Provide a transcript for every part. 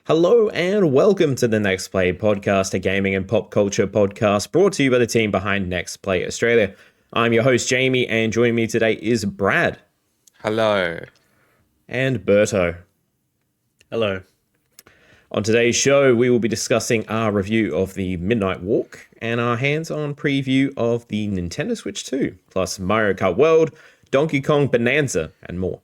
Hello and welcome to the NextPlay podcast, a gaming and pop culture podcast brought to you by the team behind NextPlay Australia. I'm your host, Jamie, and joining me today is Brad. Hello. And Berto. Hello. On today's show, we will be discussing our review of the Midnight Walk and our hands-on preview of the Nintendo Switch 2, plus Mario Kart World, Donkey Kong Bananza, and more.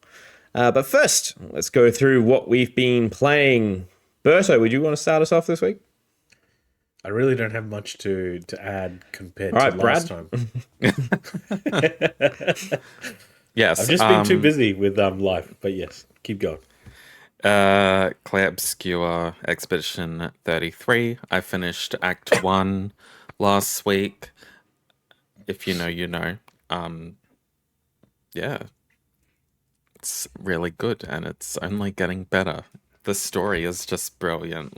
But first, let's go through what we've been playing. Berto, would you want to start us off this week? I really don't have much to add compared All right, to last time. Yes. I've just been too busy with life, but yes, keep going. Clay Obscure Expedition 33. I finished Act 1 last week. If you know, you know. Yeah. It's really good, and it's only getting better. The story is just brilliant,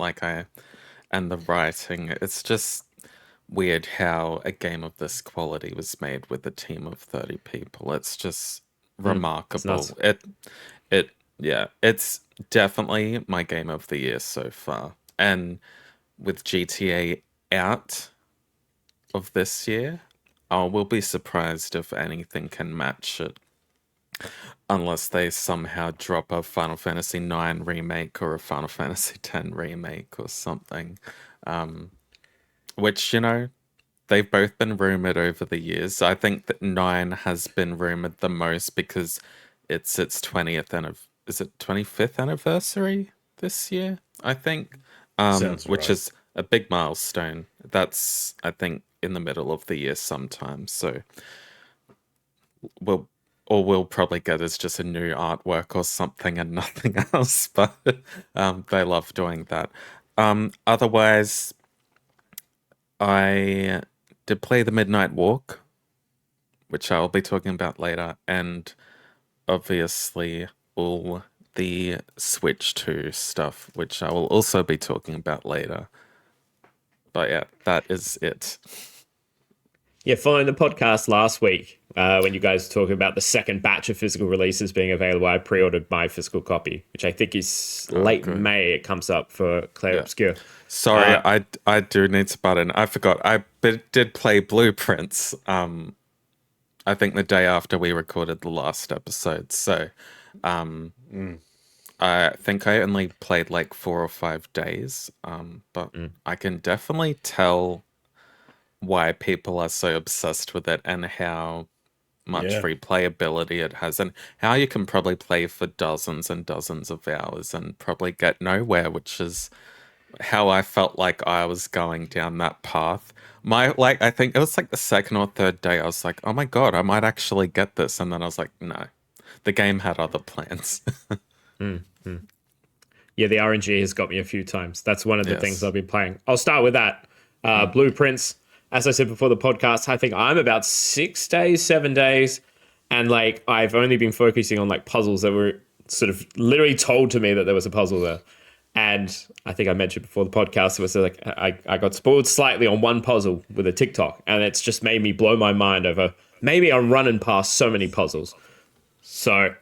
and the writing. It's just weird how a game of this quality was made with a team of 30 people. It's just remarkable. It's definitely my game of the year so far. And with GTA out of this year, I will be surprised if anything can match it. Unless they somehow drop a Final Fantasy IX remake or a Final Fantasy X remake or something. Which, they've both been rumored over the years. I think that 9 has been rumored the most because it's its 25th anniversary this year, I think. Sounds which right. is a big milestone. That's, I think, in the middle of the year sometime. So we'll probably get as just a new artwork or something and nothing else, but they love doing that. Otherwise, I did play the Midnight Walk, which I will be talking about later, and obviously all the Switch 2 stuff, which I will also be talking about later. But yeah, that is it. Yeah, following the podcast last week, when you guys were talking about the second batch of physical releases being available, I pre-ordered my physical copy, which I think is late May. It comes up for Clay Obscure. Sorry, I do need to butt in. I forgot. I did play Blueprints. I think the day after we recorded the last episode. So, I think I only played like 4 or 5 days. But I can definitely tell why people are so obsessed with it and how much replayability it has and how you can probably play for dozens and dozens of hours and probably get nowhere, which is how I felt like I was going down that path. I think it was like the second or third day I was like, oh my god, I might actually get this, and then I was like, no, the game had other plans. Yeah, the RNG has got me a few times. That's one of the things I've been playing. I'll start with that. Blueprints. As I said before the podcast, I think I'm about 6 days, 7 days. And I've only been focusing on puzzles that were sort of literally told to me that there was a puzzle there. And I think I mentioned before the podcast, it was I got spoiled slightly on one puzzle with a TikTok. And it's just made me blow my mind over, maybe I'm running past so many puzzles. So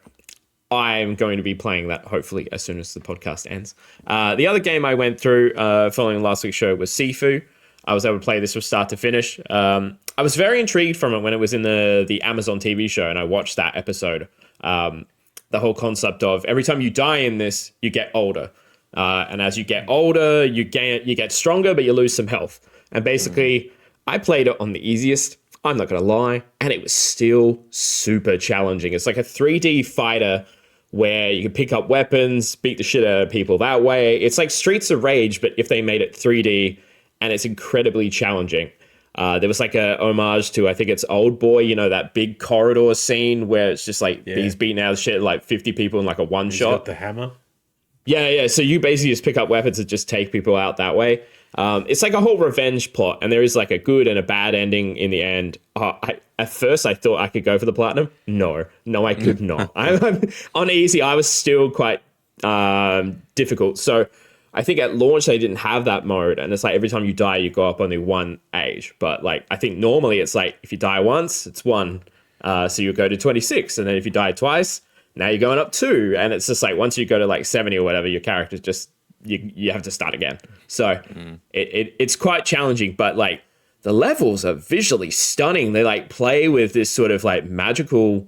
I'm going to be playing that hopefully as soon as the podcast ends. The other game I went through following last week's show was Sifu. I was able to play this from start to finish. I was very intrigued from it when it was in the Amazon TV show, and I watched that episode. The whole concept of every time you die in this, you get older. And as you get older, you get stronger, but you lose some health. And basically, I played it on the easiest. I'm not going to lie. And it was still super challenging. It's like a 3D fighter where you can pick up weapons, beat the shit out of people that way. It's like Streets of Rage, but if they made it 3D, and it's incredibly challenging. There was like a homage to, I think it's Old Boy, that big corridor scene where it's just he's beating out of shit like 50 people in a one shot. He's got the hammer. Yeah. So you basically just pick up weapons and just take people out that way. It's like a whole revenge plot, and there is a good and a bad ending in the end. At first, I thought I could go for the platinum. No, I could not. I'm on easy. I was still quite difficult. So I think at launch they didn't have that mode, and it's every time you die, you go up only one age. But I think normally it's if you die once, it's 1. So you go to 26, and then if you die twice, Now you're going up 2, and it's just like once you go to like 70 or whatever, your character's just you have to start again. So it's quite challenging, but like the levels are visually stunning. They like play with this sort of like magical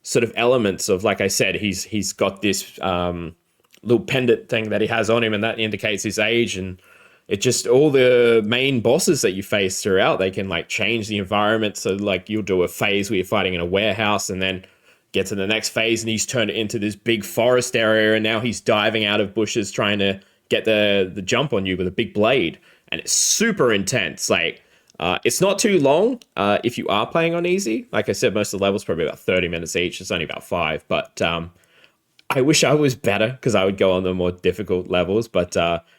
sort of elements of, like I said, he's got this little pendant thing that he has on him, and that indicates his age. And it just, all the main bosses that you face throughout, they can like change the environment. So like you'll do a phase where you're fighting in a warehouse, and then get to the next phase and he's turned it into this big forest area, and now he's diving out of bushes trying to get the jump on you with a big blade. And it's super intense. Like it's not too long if you are playing on easy. Like I said, most of the levels probably about 30 minutes each. It's only about 5, but I wish I was better, because I would go on the more difficult levels. But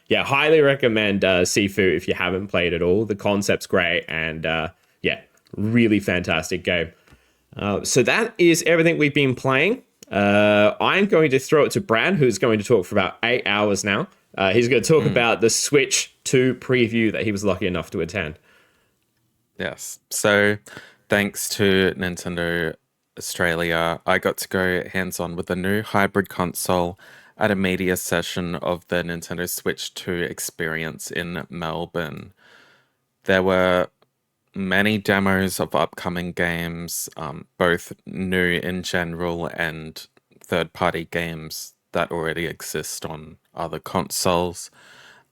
yeah, highly recommend Sifu if you haven't played at all. The concept's great, and yeah, really fantastic game. So that is everything we've been playing. I'm going to throw it to Brad, who's going to talk for about 8 hours now. He's going to talk about the Switch 2 preview that he was lucky enough to attend. Yes. So thanks to Nintendo Australia, I got to go hands-on with the new hybrid console at a media session of the Nintendo Switch 2 experience in Melbourne. There were many demos of upcoming games, both new in general and third-party games that already exist on other consoles.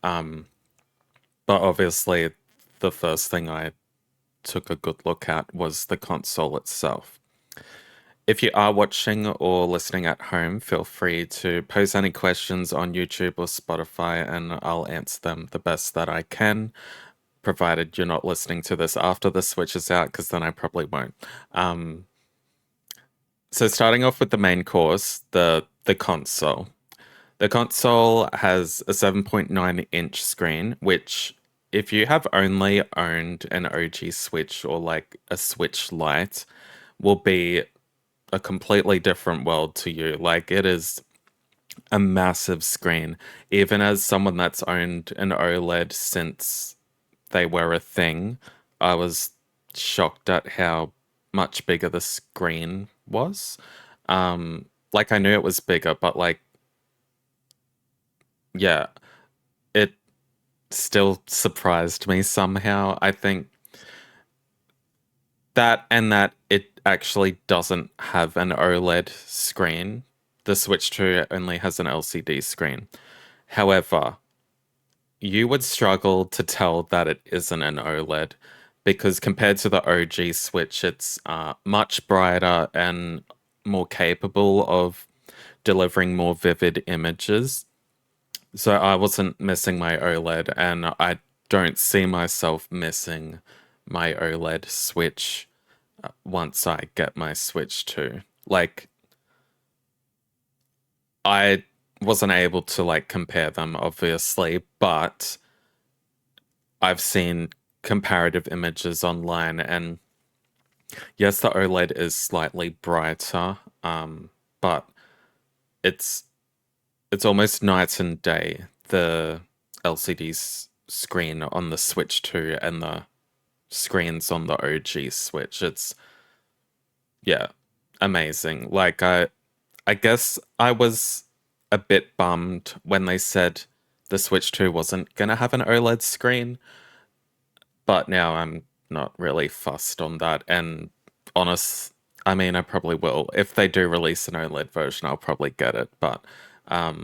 But obviously, the first thing I took a good look at was the console itself. If you are watching or listening at home, feel free to post any questions on YouTube or Spotify, and I'll answer them the best that I can, provided you're not listening to this after the Switch is out, because then I probably won't. So starting off with the main course, the console. The console has a 7.9-inch screen, which, if you have only owned an OG Switch or like a Switch Lite, will be a completely different world to you. Like, it is a massive screen. Even as someone that's owned an OLED since they were a thing, I was shocked at how much bigger the screen was. Like, I knew it was bigger, but like, yeah, it still surprised me somehow. I think that it actually doesn't have an OLED screen. The Switch 2 only has an LCD screen. However, you would struggle to tell that it isn't an OLED, because compared to the OG Switch, it's much brighter and more capable of delivering more vivid images. So I wasn't missing my OLED, and I don't see myself missing my OLED Switch once I get my Switch 2. Like, I wasn't able to like compare them, obviously, but I've seen comparative images online, and yes, the OLED is slightly brighter, but it's almost night and day, the LCD screen on the Switch 2 and the screens on the OG Switch. It's, yeah, amazing. Like, I guess I was a bit bummed when they said the Switch 2 wasn't going to have an OLED screen, but now I'm not really fussed on that. And I mean, I probably will. If they do release an OLED version, I'll probably get it. But I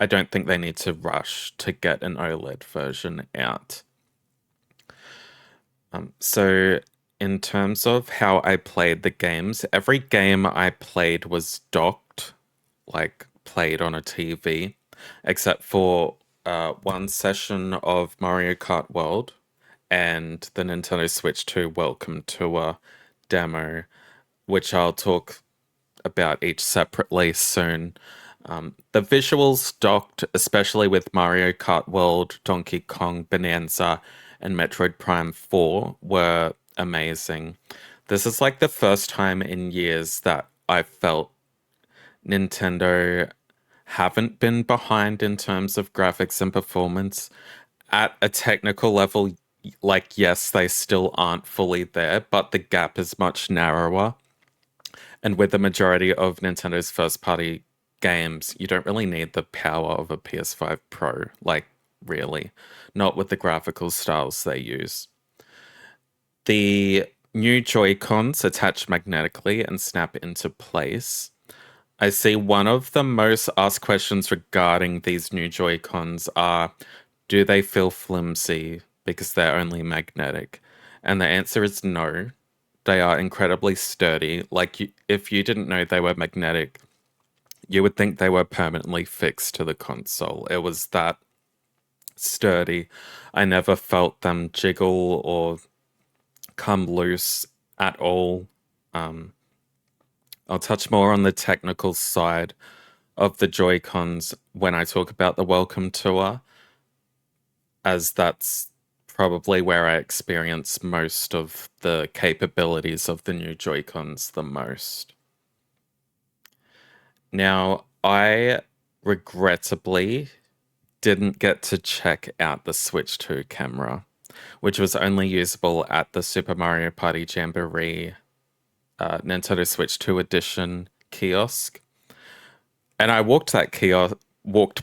don't think they need to rush to get an OLED version out. So in terms of how I played the games, every game I played was docked, like played on a TV, except for one session of Mario Kart World and the Nintendo Switch 2 Welcome Tour demo, which I'll talk about each separately soon. The visuals docked, especially with Mario Kart World, Donkey Kong Bananza, and Metroid Prime 4, were amazing. This is like the first time in years that I felt Nintendo haven't been behind in terms of graphics and performance. At a technical level, like, yes, they still aren't fully there, but the gap is much narrower. And with the majority of Nintendo's first party games, you don't really need the power of a PS5 Pro, like, really. Not with the graphical styles they use. The new Joy-Cons attach magnetically and snap into place. I see one of the most asked questions regarding these new Joy-Cons are, do they feel flimsy because they're only magnetic? And the answer is no. They are incredibly sturdy. Like, if you didn't know they were magnetic, you would think they were permanently fixed to the console. It was that sturdy. I never felt them jiggle or come loose at all. I'll touch more on the technical side of the Joy-Cons when I talk about the Welcome Tour, as that's probably where I experience most of the capabilities of the new Joy-Cons the most. Now, I regrettably didn't get to check out the Switch 2 camera, which was only usable at the Super Mario Party Jamboree Nintendo Switch 2 edition kiosk. And I walked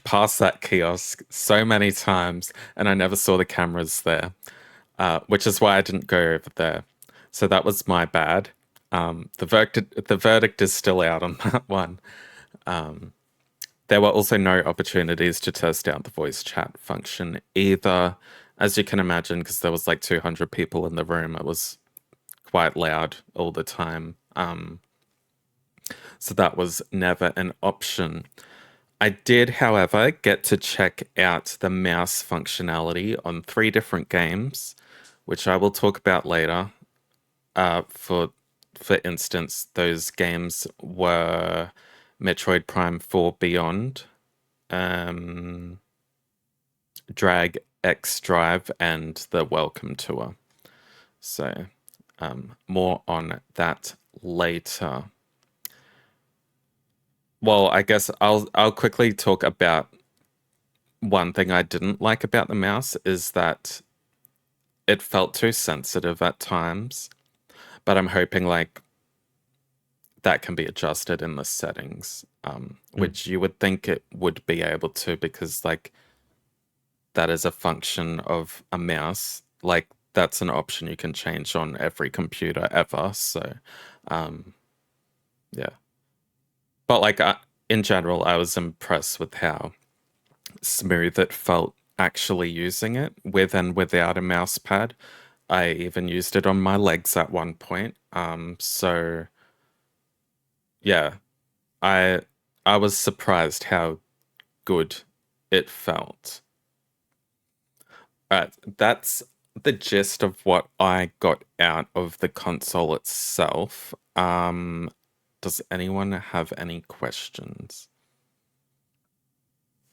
past that kiosk so many times, and I never saw the cameras there, which is why I didn't go over there. So that was my bad. The verdict is still out on that one. There were also no opportunities to test out the voice chat function either, as you can imagine, because there was like 200 people in the room. It was quite loud all the time. So that was never an option. I did, however, get to check out the mouse functionality on 3 different games, which I will talk about later. For instance, those games were Metroid Prime 4 Beyond, Drag X Drive, and the Welcome Tour. So, more on that later. Well, I guess I'll quickly talk about one thing I didn't like about the mouse is that it felt too sensitive at times, but I'm hoping like that can be adjusted in the settings, which you would think it would be able to, because like that is a function of a mouse. Like that's an option you can change on every computer ever. So, yeah. But like in general, I was impressed with how smooth it felt actually using it with and without a mouse pad. I even used it on my legs at one point. So yeah, I was surprised how good it felt. That's the gist of what I got out of the console itself. Does anyone have any questions?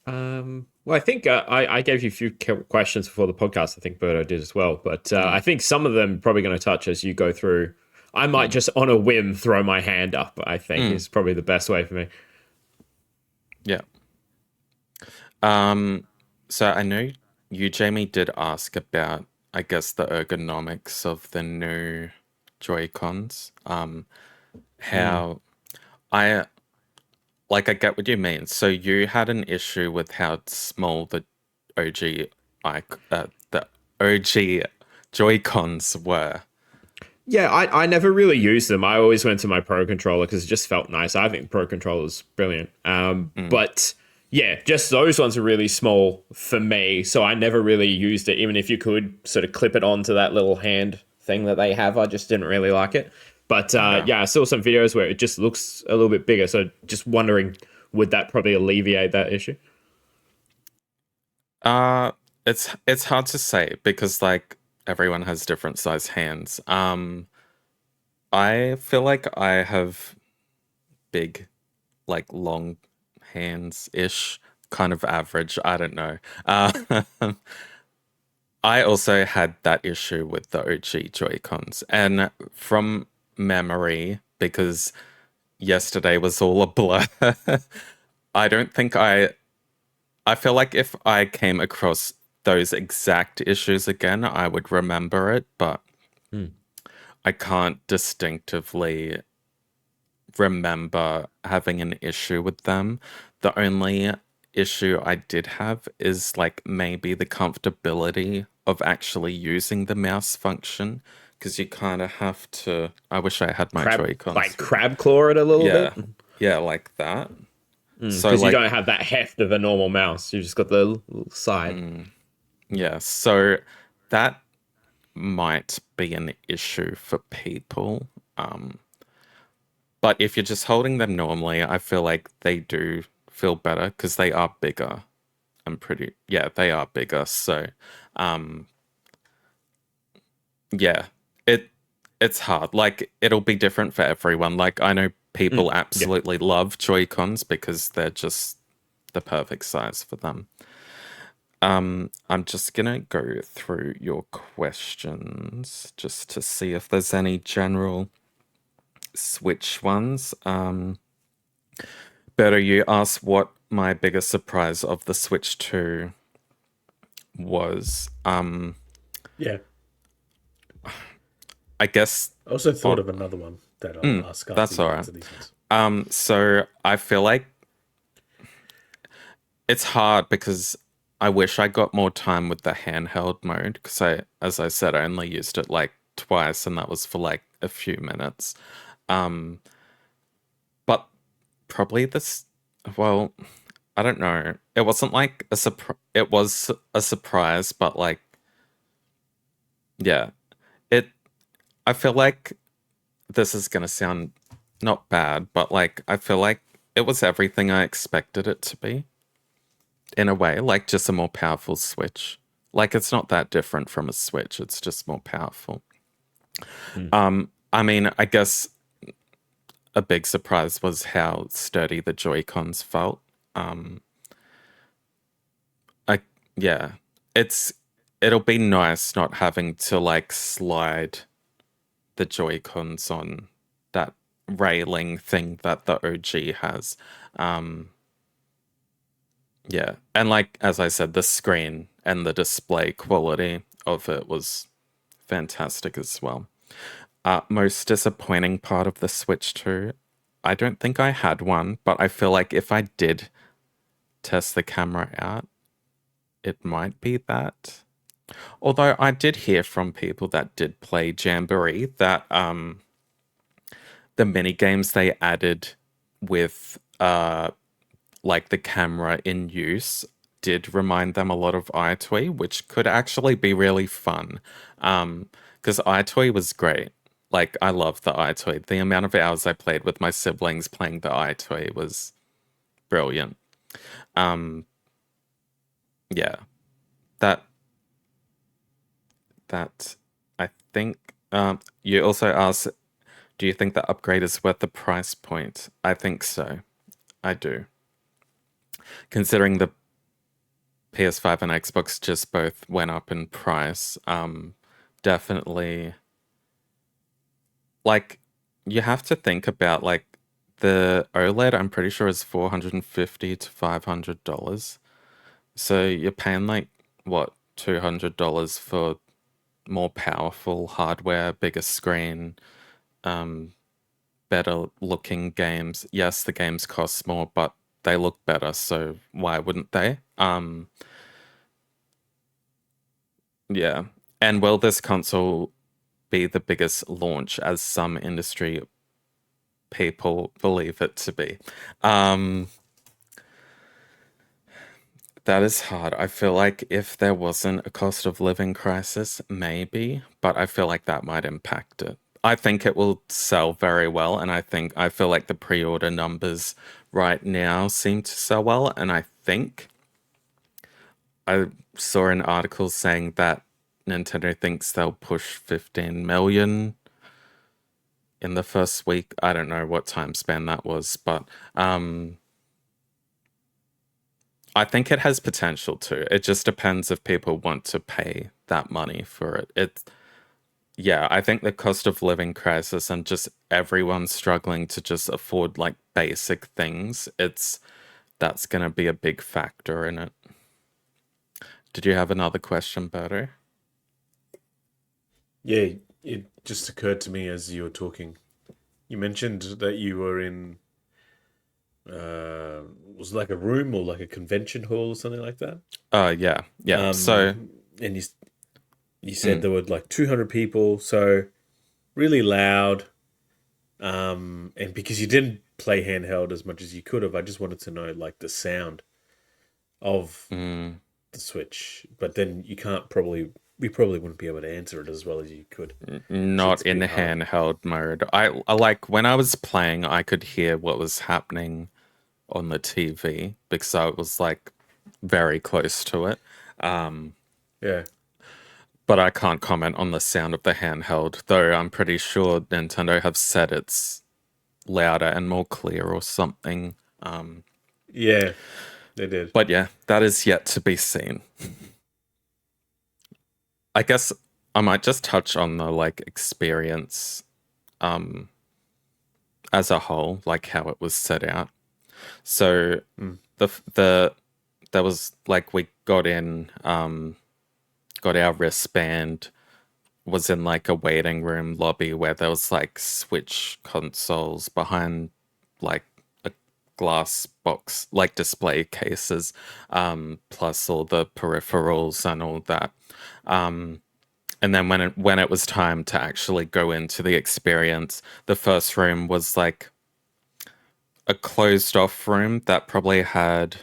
Well, I think I gave you a few questions before the podcast. I think Berto did as well, but I think some of them probably going to touch as you go through. I might just on a whim throw my hand up. I think is probably the best way for me. Yeah. So I know you, Jamie, did ask about, I guess, the ergonomics of the new Joy-Cons. How I get what you mean. So you had an issue with how small the OG the OG Joy-Cons were. Yeah, I never really used them. I always went to my Pro controller because it just felt nice. I think Pro controller's brilliant. But yeah, just those ones are really small for me, so I never really used it. Even if you could sort of clip it onto that little hand thing that they have, I just didn't really like it. But yeah, I saw some videos where it just looks a little bit bigger. So just wondering, would that probably alleviate that issue? It's hard to say because like everyone has different size hands. I feel like I have big, like long hands ish, kind of average. I don't know. I also had that issue with the OG Joy-Cons, and from memory, because yesterday was all a blur, I don't think I feel like if I came across those exact issues again, I would remember it, but I can't distinctively remember having an issue with them. The only issue I did have is like maybe the comfortability of actually using the mouse function, because you kind of have to. I wish I had my Joy-Cons. crab claw it a little Yeah, bit. yeah, like that. So Because you like, don't have that heft of a normal mouse. You've just got the little side. yeah, so that might be an issue for people. But if you're just holding them normally, I feel like they do feel better because they are bigger. Yeah, they are bigger. So, yeah, it's hard. Like, it'll be different for everyone. Like, I know people absolutely love Joy-Cons because they're just the perfect size for them. I'm just gonna go through your questions just to see if there's any general Switch ones. Better, you asked what my biggest surprise of the Switch 2 was. Yeah. I guess I also thought of another one that I'll ask after that's you all right. answer these ones. So I feel like it's hard because I wish I got more time with the handheld mode, because as I said, I only used it like twice, and that was for like a few minutes. But probably well, I don't know. It wasn't like a surprise. It was a surprise, but like, yeah, it. I feel like this is gonna sound not bad, but like, I feel like it was everything I expected it to be. In a way, like just a more powerful Switch. Like, it's not that different from a Switch. It's just more powerful. I mean, I guess a big surprise was how sturdy the Joy-Cons felt. I Yeah, it'll be nice not having to like slide the Joy-Cons on that railing thing that the OG has. Yeah, and like as I said, the screen and the display quality of it was fantastic as well. Most disappointing part of the Switch 2, I don't think I had one, but I feel like if I did test the camera out, it might be that. Although I did hear from people that did play Jamboree that the mini games they added with like the camera in use did remind them a lot of iToy, which could actually be really fun. Because iToy was great. Like, I loved the iToy. The amount of hours I played with my siblings playing the iToy was brilliant. Yeah, that that I think. You also asked, do you think the upgrade is worth the price point? I think so. I do. Considering the PS5 and Xbox just both went up in price, definitely. Like, you have to think about like the OLED. I'm pretty sure is $450 to $500. So you're paying like what, $200 for more powerful hardware, bigger screen, better looking games. Yes, the games cost more, but they look better, so why wouldn't they? Yeah. And will this console be the biggest launch as some industry people believe it to be? That is hard. I feel like if there wasn't a cost of living crisis, maybe, but I feel like that might impact it. I think it will sell very well, and I feel like the pre-order numbers right now seem to sell well, and I think I saw an article saying that Nintendo thinks they'll push 15 million in the first week. I don't know what time span that was, but I think it has potential to. It just depends if people want to pay that money for it. Yeah, I think the cost of living crisis and just everyone struggling to just afford like basic things, that's gonna be a big factor in it. Did you have another question, Berto? Yeah, it just occurred to me as you were talking. You mentioned that you were in was it like a room or like a convention hall or something like that. Yeah. So, And you said mm, there were like 200 people, so really loud. And because you didn't play handheld as much as you could have, I just wanted to know like the sound of mm, the Switch. But then you can't probably we probably wouldn't be able to answer it as well as you could. So not it's a in bit hard. handheld mode. I like when I was playing, I could hear what was happening on the TV because I was like very close to it. Yeah. But I can't comment on the sound of the handheld, though I'm pretty sure Nintendo have said it's louder and more clear or something. Yeah, they did. But yeah, that is yet to be seen. I guess I might just touch on the like experience um as a whole, like how it was set out. So Mm. the there was like we got in got our wristband, was in like a waiting room lobby where there was like Switch consoles behind like a glass box, like display cases, plus all the peripherals and all that. And then when it was time to actually go into the experience, the first room was like a closed off room that probably had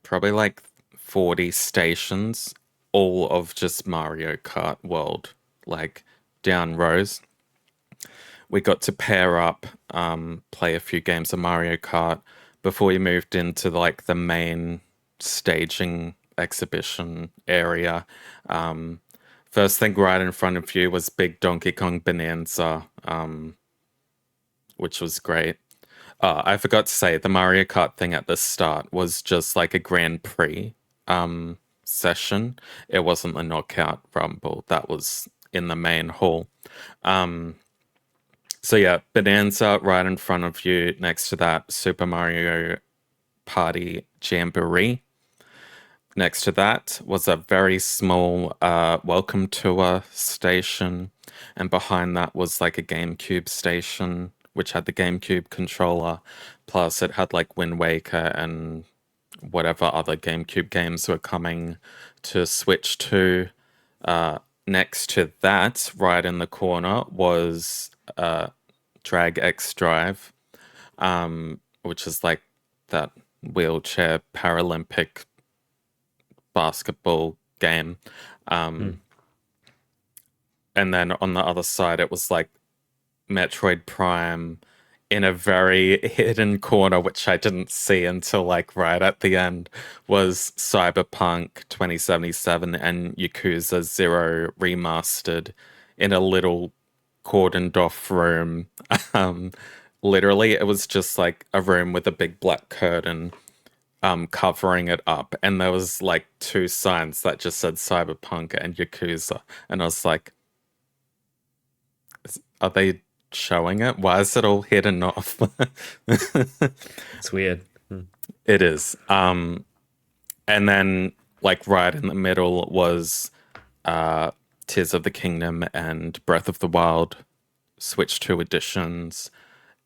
probably like 40 stations, all of just Mario Kart World, like down rows. We got to pair up, play a few games of Mario Kart before we moved into like the main staging exhibition area. First thing right in front of you was Big Donkey Kong Bonanza, which was great. I forgot to say the Mario Kart thing at the start was just like a Grand Prix session. It wasn't the knockout rumble. That was in the main hall. So yeah, Bonanza right in front of you. Next to that, Super Mario Party Jamboree. Next to that was a very small welcome tour station, and behind that was like a GameCube station, which had the GameCube controller. Plus, it had like Wind Waker and whatever other GameCube games were coming to Switch 2. Next to that, right in the corner, was Drag X Drive, which is like that wheelchair Paralympic basketball game. Hmm. And then on the other side, it was like Metroid Prime in a very hidden corner, which I didn't see until like right at the end, was Cyberpunk 2077 and Yakuza 0 remastered in a little cordoned off room. Um, Literally, it was just like a room with a big black curtain covering it up, and there was like two signs that just said Cyberpunk and Yakuza, and I was like, are they showing it? Why is it all hidden off? It's weird. Hmm. It is. And then like right in the middle was Tears of the Kingdom and Breath of the Wild Switch 2 editions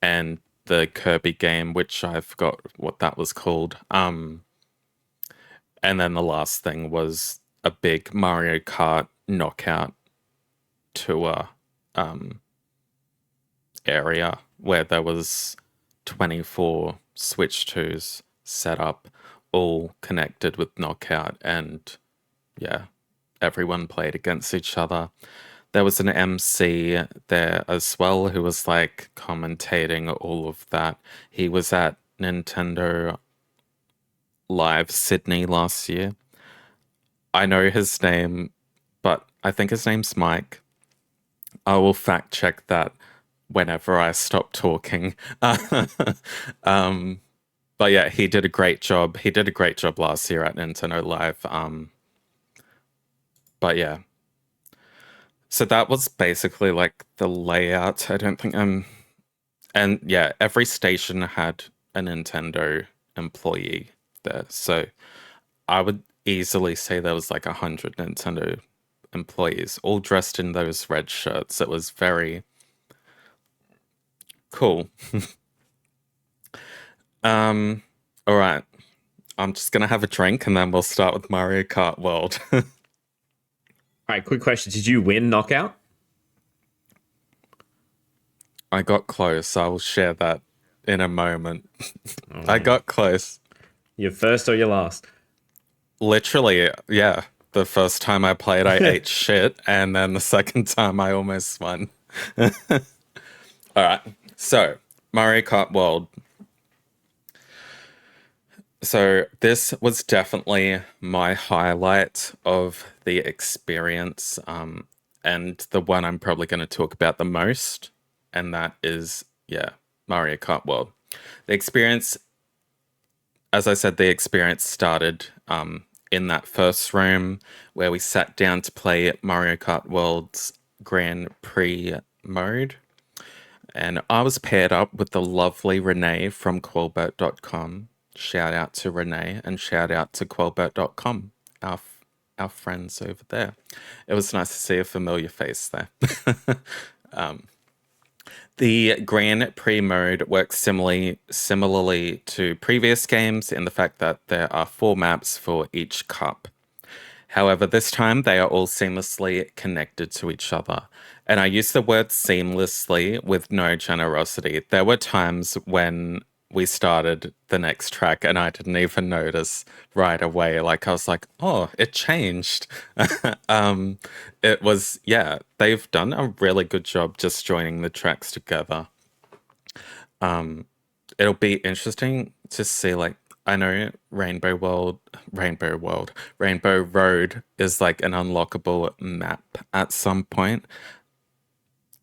and the Kirby game, which I forgot what that was called. And then the last thing was a big Mario Kart knockout tour area where there was 24 Switch 2s set up, all connected with knockout, and yeah, everyone played against each other. There was an MC there as well who was like commentating all of that. He was at Nintendo Live Sydney last year. I know his name, but I think his name's Mike. I will fact check that whenever I stop talking. But yeah, he did a great job. He did a great job last year at Nintendo Live. But yeah, so that was basically like the layout. I don't think and yeah, every station had a Nintendo employee there. So I would easily say there was like 100 Nintendo employees, all dressed in those red shirts. It was very cool. All right. I'm just gonna have a drink and then we'll start with Mario Kart World. All right, quick question. Did you win knockout? I got close. I will share that in a moment. I got close. Your first or your last? Literally, yeah. The first time I played, I ate shit, and then the second time, I almost won. All right. So, Mario Kart World. So, this was definitely my highlight of the experience, and the one I'm probably going to talk about the most, and that is, yeah, Mario Kart World. The experience, as I said, the experience started in that first room where we sat down to play Mario Kart World's Grand Prix mode. And I was paired up with the lovely Renee from Quillbert.com. Shout out to Renee and shout out to Quillbert.com, our friends over there. It was nice to see a familiar face there. The Grand Prix mode works similarly to previous games in the fact that there are 4 maps for each cup. However, this time they are all seamlessly connected to each other. And I use the word seamlessly with no generosity. There were times when we started the next track and I didn't even notice right away. Like I was like, oh, it changed. It was, yeah, they've done a really good job just joining the tracks together. It'll be interesting to see, like, I know Rainbow Road is like an unlockable map at some point.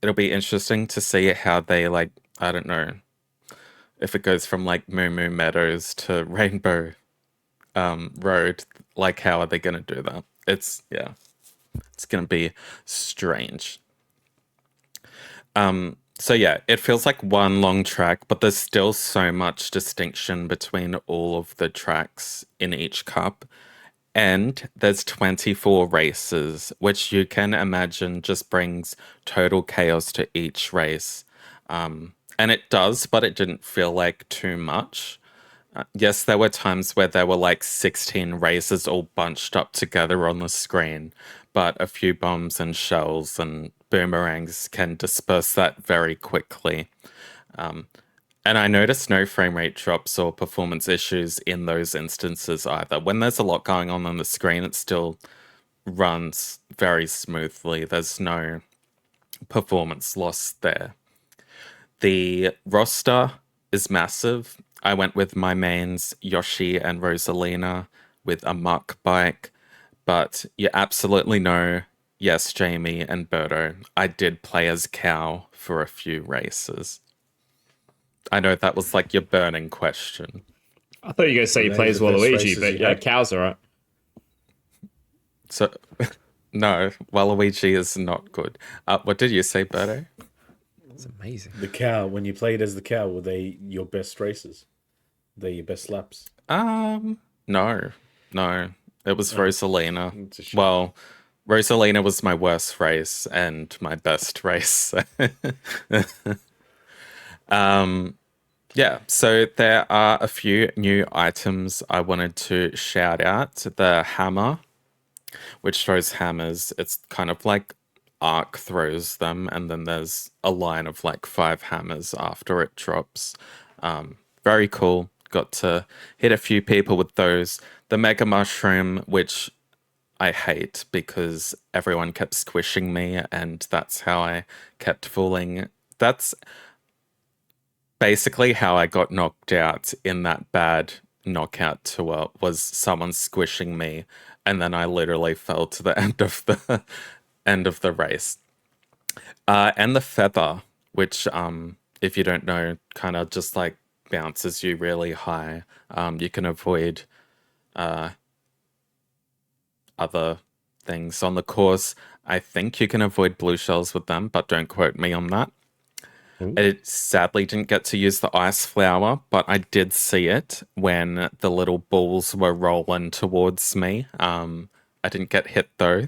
It'll be interesting to see how they, like, I don't know, if it goes from like Moo Moo Meadows to Rainbow Road, like how are they gonna do that? It's gonna be strange. So yeah, it feels like one long track, but there's still so much distinction between all of the tracks in each cup. And there's 24 races, which you can imagine just brings total chaos to each race. And it does, but it didn't feel like too much. Yes, there were times where there were like 16 races all bunched up together on the screen, but a few bombs and shells and boomerangs can disperse that very quickly. And I noticed no frame rate drops or performance issues in those instances either. When there's a lot going on the screen, it still runs very smoothly. There's no performance loss there. The roster is massive. I went with my mains, Yoshi and Rosalina, with a muck bike. But you absolutely know, yes, Jamie and Birdo, I did play as Cow for a few races. I know that was like your burning question. I thought you were going to say you play as Waluigi, but yeah, Cow's all right. So, no, Waluigi is not good. What did you say, Birdo? It's amazing. The Cow, when you played as the Cow, were they your best races? They your best laps? No. It was Rosalina. Well, Rosalina was my worst race and my best race. Yeah, so there are a few new items I wanted to shout out. The hammer, which throws hammers. It's kind of like Arc throws them, and then there's a line of like 5 hammers after it drops. Very cool. Got to hit a few people with those. The Mega Mushroom, which I hate because everyone kept squishing me, and that's how I kept falling. That's basically how I got knocked out in that bad knockout tour, was someone squishing me, and then I literally fell to the end of the race. And the feather, which if you don't know, kind of just like bounces you really high. You can avoid other things on the course. I think you can avoid blue shells with them, but don't quote me on that. Ooh. I sadly didn't get to use the ice flower, but I did see it when the little balls were rolling towards me. I didn't get hit though.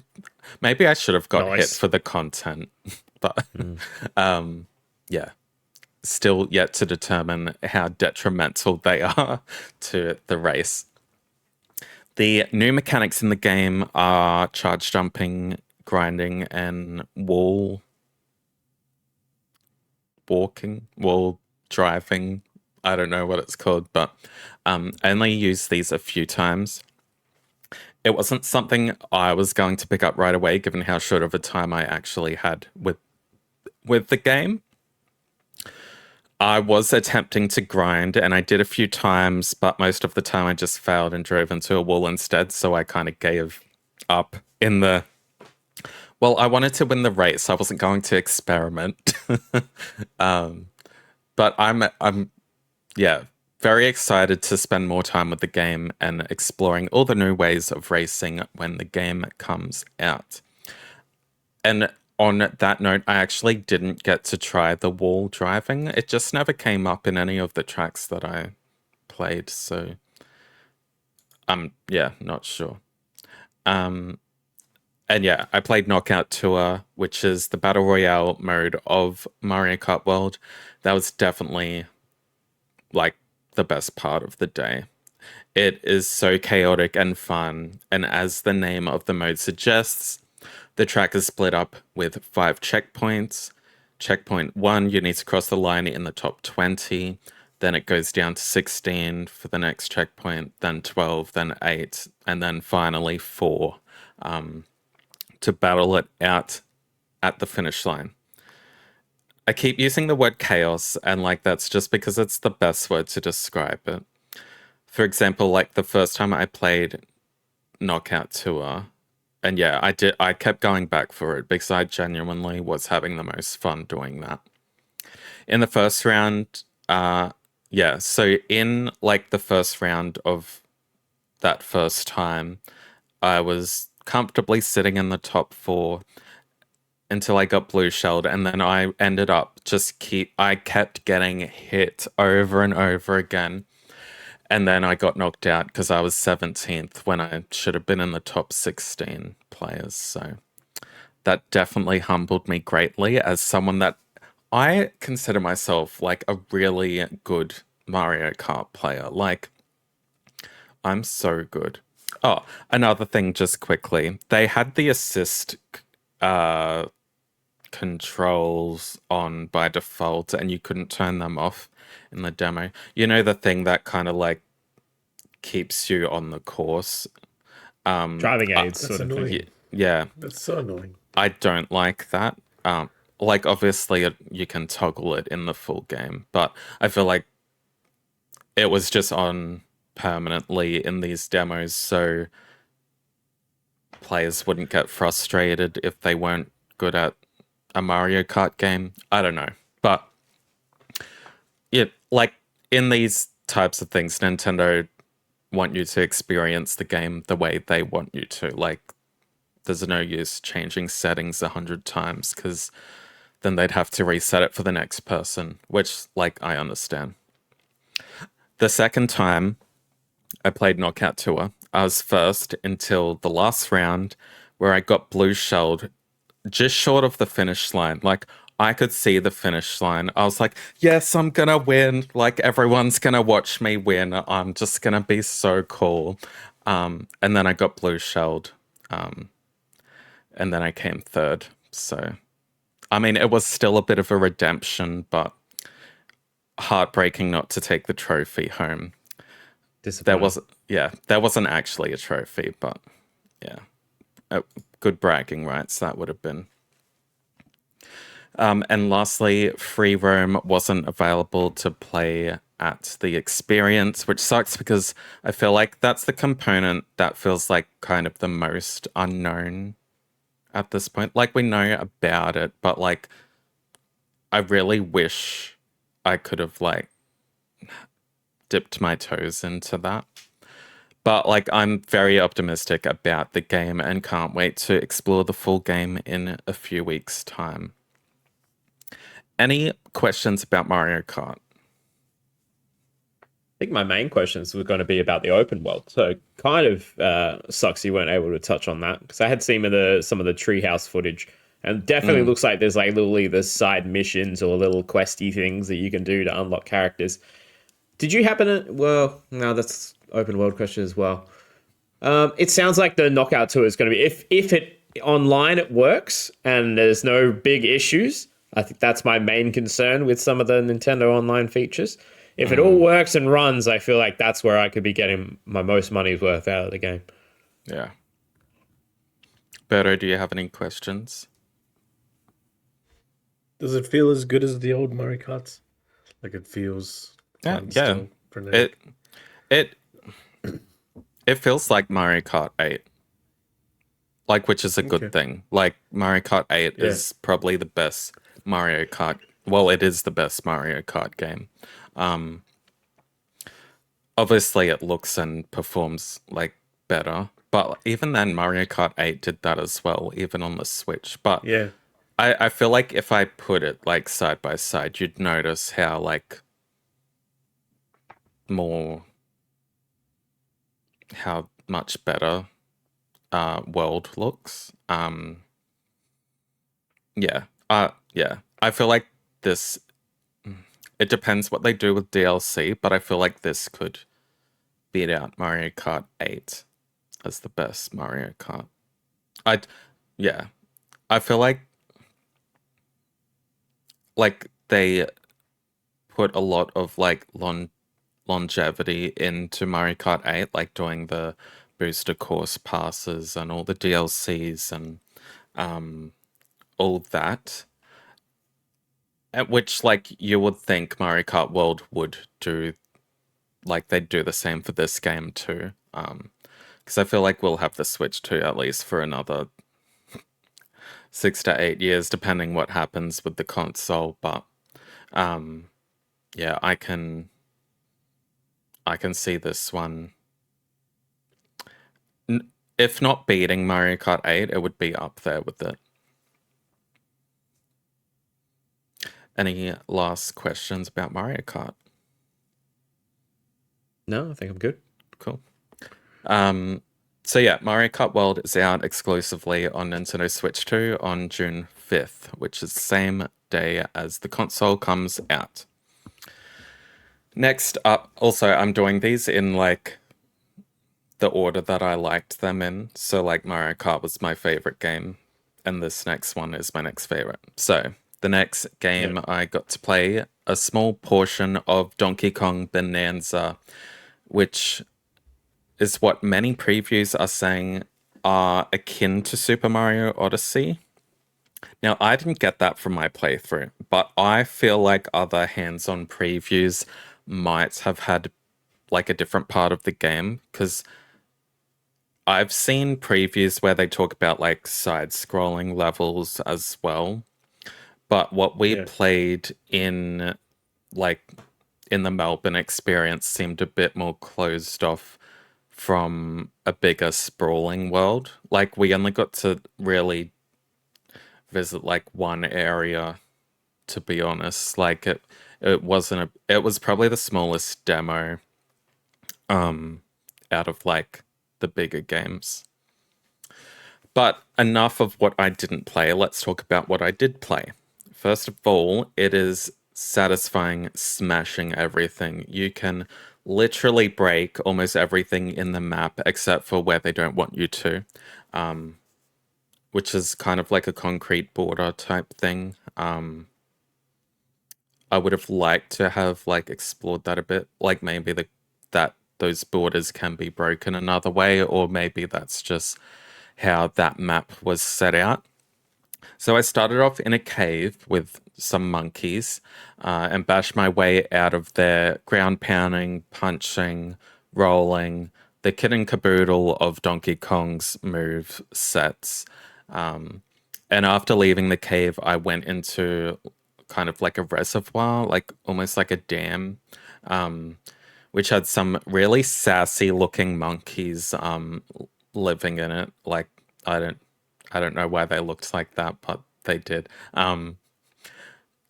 Maybe I should have got hit Nice. for the content, but Mm. yeah. Still yet to determine how detrimental they are to the race. The new mechanics in the game are charge jumping, grinding, and wall driving. I don't know what it's called, but I only used these a few times. It wasn't something I was going to pick up right away, given how short of a time I actually had with the game. I was attempting to grind, and I did a few times, but most of the time I just failed and drove into a wall instead, so I kind of gave up in the... Well, I wanted to win the race. I wasn't going to experiment. But I'm very excited to spend more time with the game and exploring all the new ways of racing when the game comes out. And on that note, I actually didn't get to try the wall driving. It just never came up in any of the tracks that I played, so I'm not sure. And yeah, I played Knockout Tour, which is the Battle Royale mode of Mario Kart World. That was definitely like the best part of the day. It is so chaotic and fun, and as the name of the mode suggests, the track is split up with 5 checkpoints. Checkpoint 1, you need to cross the line in the top 20. Then it goes down to 16 for the next checkpoint, then 12, then 8, and then finally 4 to battle it out at the finish line. I keep using the word chaos, and like that's just because it's the best word to describe it. For example, like the first time I played Knockout Tour, and yeah, I kept going back for it because I genuinely was having the most fun doing that. In the first round, so in like the first round of that first time, I was comfortably sitting in the top 4 until I got blue shelled, and then I ended up I kept getting hit over and over again. And then I got knocked out because I was 17th when I should have been in the top 16 players. So that definitely humbled me greatly as someone that I consider myself like a really good Mario Kart player. Like, I'm so good. Oh, another thing just quickly. They had the assist controls on by default and you couldn't turn them off in the demo. You know, the thing that kind of like keeps you on the course. Driving aids, That's sort of annoying. thing. Yeah. That's so annoying. I don't like that. Like, obviously, you can toggle it in the full game, but I feel like it was just on permanently in these demos, so players wouldn't get frustrated if they weren't good at a Mario Kart game. I don't know. But, like, in these types of things, Nintendo want you to experience the game the way they want you to. Like, there's no use changing settings 100 times because then they'd have to reset it for the next person, which, like, I understand. The second time I played Knockout Tour, I was first until the last round where I got blue shelled just short of the finish line. Like, I could see the finish line. I was like, yes, I'm gonna win. Like, everyone's gonna watch me win. I'm just gonna be so cool. And then I got blue shelled. And then I came third. So, I mean, it was still a bit of a redemption, but heartbreaking not to take the trophy home. There wasn't actually a trophy, but yeah, good bragging rights that would have been. And lastly, free roam wasn't available to play at the experience, which sucks because I feel like that's the component that feels like kind of the most unknown at this point. Like, we know about it, but like, I really wish I could have like dipped my toes into that. But like, I'm very optimistic about the game and can't wait to explore the full game in a few weeks' time. Any questions about Mario Kart? I think my main questions were going to be about the open world. So kind of sucks you weren't able to touch on that because I had seen some of the treehouse footage, and definitely looks like there's like little either side missions or little questy things that you can do to unlock characters. Did you happen to? Well, no, that's open world question as well. It sounds like the knockout tour is going to be if it online it works and there's no big issues. I think that's my main concern with some of the Nintendo Online features. If it all works and runs, I feel like that's where I could be getting my most money's worth out of the game. Yeah. Berto, do you have any questions? Does it feel as good as the old Mario Karts? Like it feels fun still, frenetic? It it feels like Mario Kart 8. Like, which is a good thing. Like, Mario Kart 8 is probably the best Mario Kart. Well, it is the best Mario Kart game. Obviously, it looks and performs like better. But even then, Mario Kart 8 did that as well, even on the Switch. But Yeah. I feel like if I put it like side by side, you'd notice how like how much better world looks. Yeah. I feel like this. It depends what they do with DLC, but I feel like this could beat out Mario Kart 8 as the best Mario Kart. Yeah. I feel like they put a lot of like longevity into Mario Kart 8, like doing the booster course passes and all the DLCs and all that. At which like you would think Mario Kart World would do, like they'd do the same for this game too. Because I feel like we'll have the Switch 2 at least for another 6 to 8 years, depending what happens with the console. But yeah, I can see this one. If not beating Mario Kart 8, it would be up there with it. Any last questions about Mario Kart? No, I think I'm good. Cool. So yeah, Mario Kart World is out exclusively on Nintendo Switch 2 on June 5th, which is the same day as the console comes out. Next up, also I'm doing these in like the order that I liked them in. So like Mario Kart was my favorite game, and this next one is my next favorite. So the next game I got to play a small portion of Donkey Kong Bananza, which is what many previews are saying are akin to Super Mario Odyssey. Now, I didn't get that from my playthrough, but I feel like other hands-on previews might have had like a different part of the game, because I've seen previews where they talk about like side-scrolling levels as well. But what we played in like in the Melbourne experience seemed a bit more closed off from a bigger sprawling world. Like we only got to really visit like one area, to be honest. Like it was probably the smallest demo out of like the bigger games. But enough of what I didn't play. Let's talk about what I did play. First of all, it is satisfying smashing everything. You can literally break almost everything in the map except for where they don't want you to, which is kind of like a concrete border type thing. I would have liked to have like explored that a bit, like maybe that those borders can be broken another way, or maybe that's just how that map was set out. So I started off in a cave with some monkeys and bashed my way out of there, ground pounding, punching, rolling, the kit and caboodle of Donkey Kong's move sets. And after leaving the cave, I went into kind of like a reservoir, like almost like a dam, which had some really sassy looking monkeys living in it. Like I don't know why they looked like that, but they did.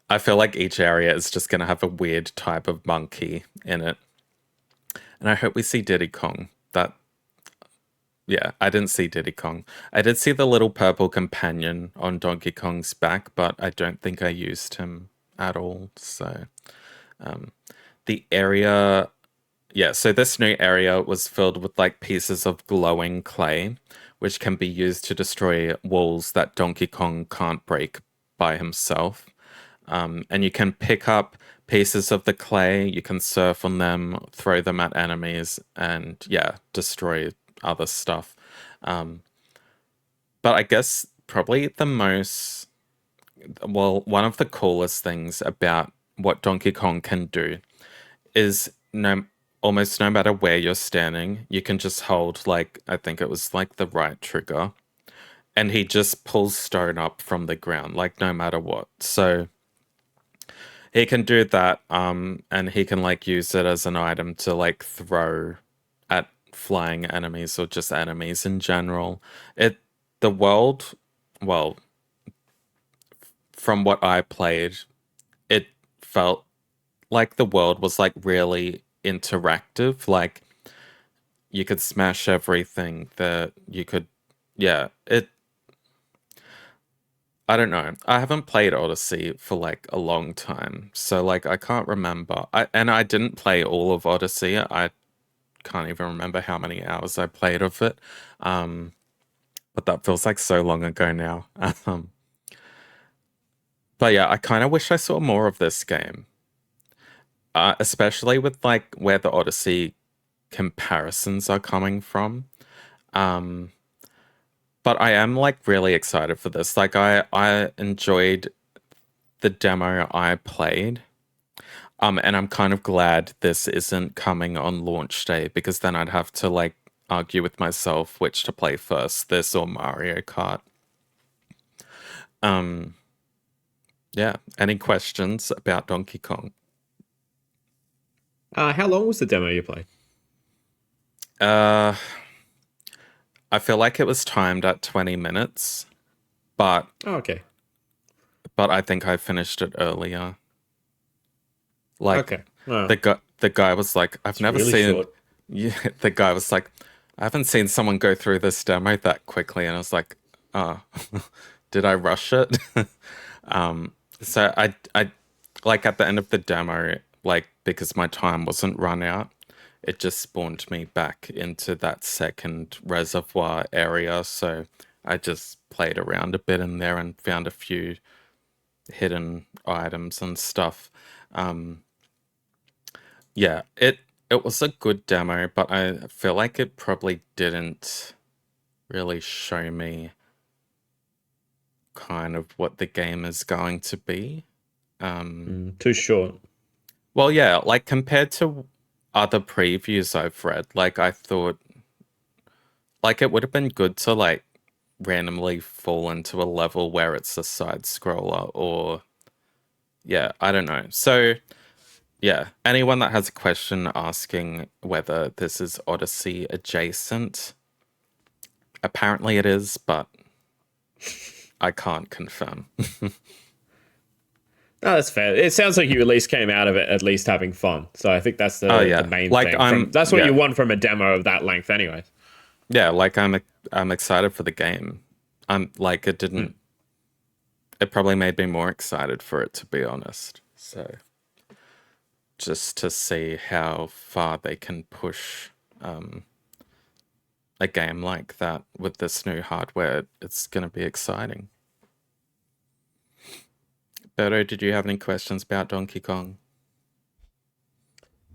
I feel like each area is just going to have a weird type of monkey in it. And I hope we see Diddy Kong. Yeah, I didn't see Diddy Kong. I did see the little purple companion on Donkey Kong's back, but I don't think I used him at all. So, the area, yeah, so this new area was filled with like pieces of glowing clay, which can be used to destroy walls that Donkey Kong can't break by himself. And you can pick up pieces of the clay, you can surf on them, throw them at enemies, and yeah, destroy other stuff. But I guess probably one of the coolest things about what Donkey Kong can do is almost no matter where you're standing, you can just hold like, I think it was like the right trigger, and he just pulls stone up from the ground, like no matter what. So he can do that, and he can like use it as an item to like throw at flying enemies or just enemies in general. The world, well, from what I played, it felt like the world was like really interactive. Like you could smash everything that you could, yeah, I don't know. I haven't played Odyssey for like a long time, so like I can't remember. I didn't play all of Odyssey. I can't even remember how many hours I played of it. But that feels like so long ago now. But yeah, I kind of wish I saw more of this game, especially with like where the Odyssey comparisons are coming from. Um, but I am like really excited for this. Like I enjoyed the demo I played. And I'm kind of glad this isn't coming on launch day because then I'd have to like argue with myself which to play first, this or Mario Kart. Um, yeah. Any questions about Donkey Kong? How long was the demo you played? Uh, I feel like it was timed at 20 minutes, but Oh, okay. but I think I finished it earlier. Like Okay. Oh. the guy was like, I've It's never really seen. short. Yeah, the guy was like, I haven't seen someone go through this demo that quickly, and I was like, oh, did I rush it? So I like at the end of the demo, like because my time wasn't run out, it just spawned me back into that second reservoir area. So I just played around a bit in there and found a few hidden items and stuff. Yeah, it was a good demo, but I feel like it probably didn't really show me kind of what the game is going to be. Too short. Well, yeah, like compared to other previews I've read, like I thought like it would have been good to like randomly fall into a level where it's a side scroller or yeah, I don't know. So yeah, anyone that has a question asking whether this is Odyssey adjacent, apparently it is, but I can't confirm. No, that's fair. It sounds like you at least came out of it at least having fun. So I think that's Oh yeah, the main like thing. That's what yeah, you want from a demo of that length, anyways. yeah, like I'm excited for the game. I'm like it didn't. It probably made me more excited for it, to be honest. So just to see how far they can push a game like that with this new hardware, it's going to be exciting. Berto, did you have any questions about Donkey Kong?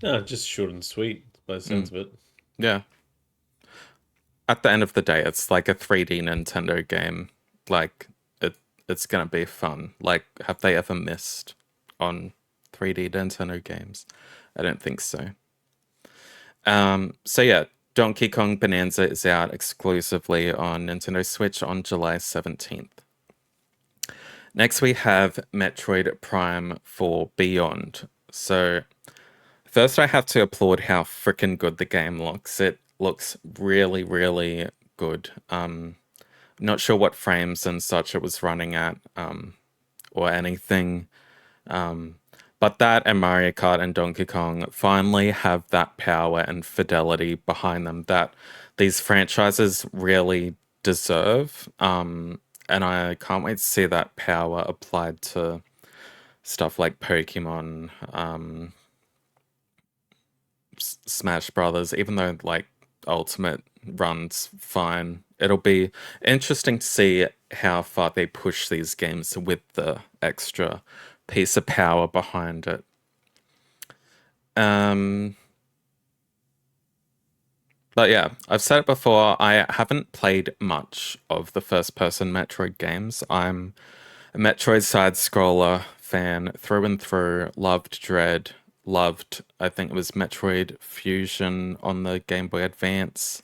No, just short and sweet by the sounds of it. Yeah. At the end of the day, it's like a 3D Nintendo game. Like it's gonna be fun. Like, have they ever missed on 3D Nintendo games? I don't think so. So yeah, Donkey Kong Bonanza is out exclusively on Nintendo Switch on July 17th. Next, we have Metroid Prime for Beyond. So, first, I have to applaud how freaking good the game looks. It looks really, really good. Not sure what frames and such it was running at, or anything, But that and Mario Kart and Donkey Kong finally have that power and fidelity behind them that these franchises really deserve. And I can't wait to see that power applied to stuff like Pokemon, Smash Brothers, even though like Ultimate runs fine. It'll be interesting to see how far they push these games with the extra piece of power behind it. But yeah, I've said it before, I haven't played much of the first-person Metroid games. I'm a Metroid side-scroller fan through and through, loved Dread, loved, I think it was Metroid Fusion on the Game Boy Advance.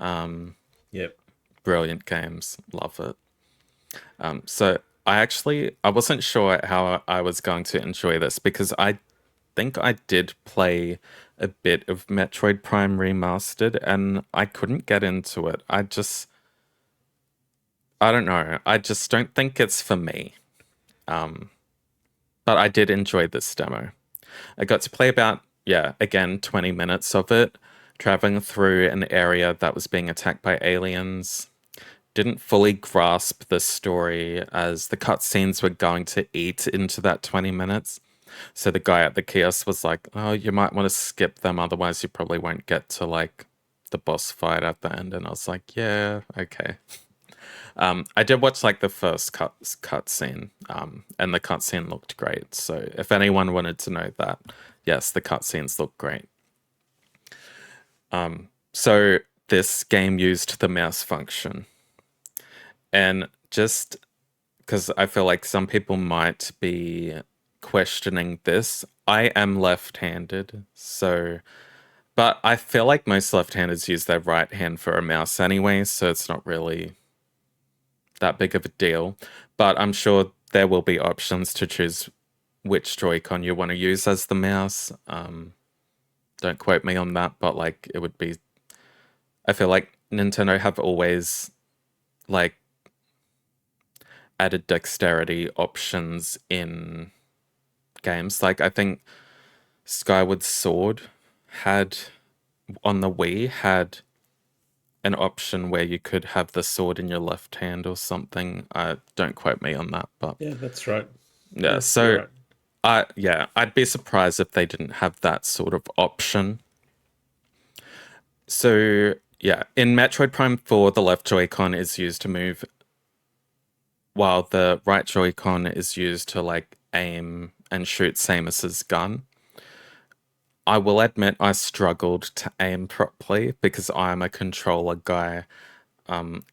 Yep. Brilliant games, love it. So I wasn't sure how I was going to enjoy this because I think I did play a bit of Metroid Prime Remastered and I couldn't get into it. I don't know. I just don't think it's for me. But I did enjoy this demo. I got to play about, yeah, again, 20 minutes of it, traveling through an area that was being attacked by aliens. Didn't fully grasp the story as the cutscenes were going to eat into that 20 minutes. So the guy at the kiosk was like, "Oh, you might want to skip them, otherwise you probably won't get to like the boss fight at the end." And I was like, "Yeah, okay." I did watch like the first cutscene, and the cutscene looked great. So if anyone wanted to know that, yes, the cutscenes look great. So this game used the mouse function, and just because I feel like some people might be questioning this, I am left-handed, so. But I feel like most left-handers use their right hand for a mouse anyway, so it's not really that big of a deal. But I'm sure there will be options to choose which Joy-Con you want to use as the mouse. Don't quote me on that, but like it would be. I feel like Nintendo have always like added dexterity options in games. Like I think Skyward Sword had on the Wii had an option where you could have the sword in your left hand or something. Don't quote me on that, but Yeah, that's right. yeah. Yeah, So, you're right. I'd be surprised if they didn't have that sort of option. So yeah, in Metroid Prime 4, the left Joy-Con is used to move, while the right Joy-Con is used to like aim and shoot Samus's gun. I will admit I struggled to aim properly because I'm a controller guy.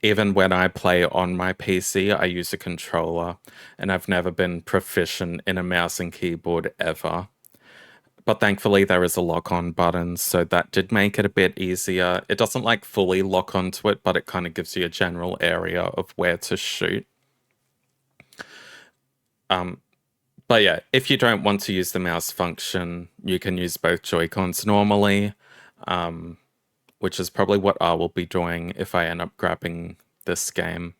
Even when I play on my PC, I use a controller, and I've never been proficient in a mouse and keyboard ever. But thankfully, there is a lock-on button, so that did make it a bit easier. It doesn't like fully lock onto it, but it kind of gives you a general area of where to shoot. But yeah, if you don't want to use the mouse function, you can use both Joy-Cons normally, which is probably what I will be doing if I end up grabbing this game.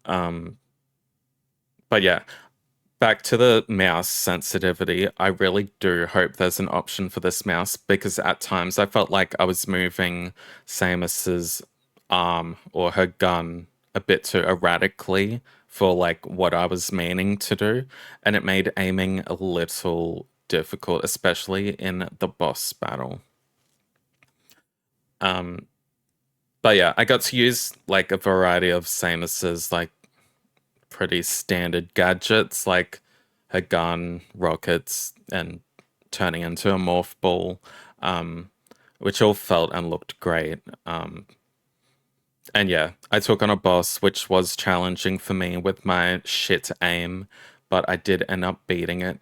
But yeah, back to the mouse sensitivity. I really do hope there's an option for this mouse because at times I felt like I was moving Samus's arm or her gun a bit too erratically for like what I was meaning to do, and it made aiming a little difficult, especially in the boss battle. But yeah, I got to use like a variety of Samus's like pretty standard gadgets, like her gun, rockets, and turning into a morph ball, which all felt and looked great. And yeah, I took on a boss, which was challenging for me with my shit aim, but I did end up beating it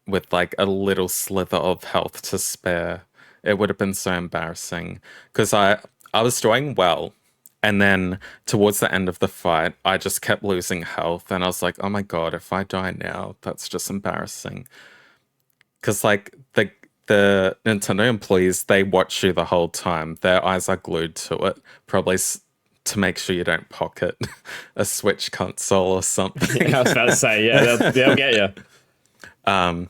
with like a little slither of health to spare. It would have been so embarrassing because I was doing well, and then towards the end of the fight, I just kept losing health, and I was like, "Oh my god, if I die now, that's just embarrassing." Because like the Nintendo employees, they watch you the whole time. Their eyes are glued to it, probably to make sure you don't pocket a Switch console or something. I was about to say, yeah, they'll get you. By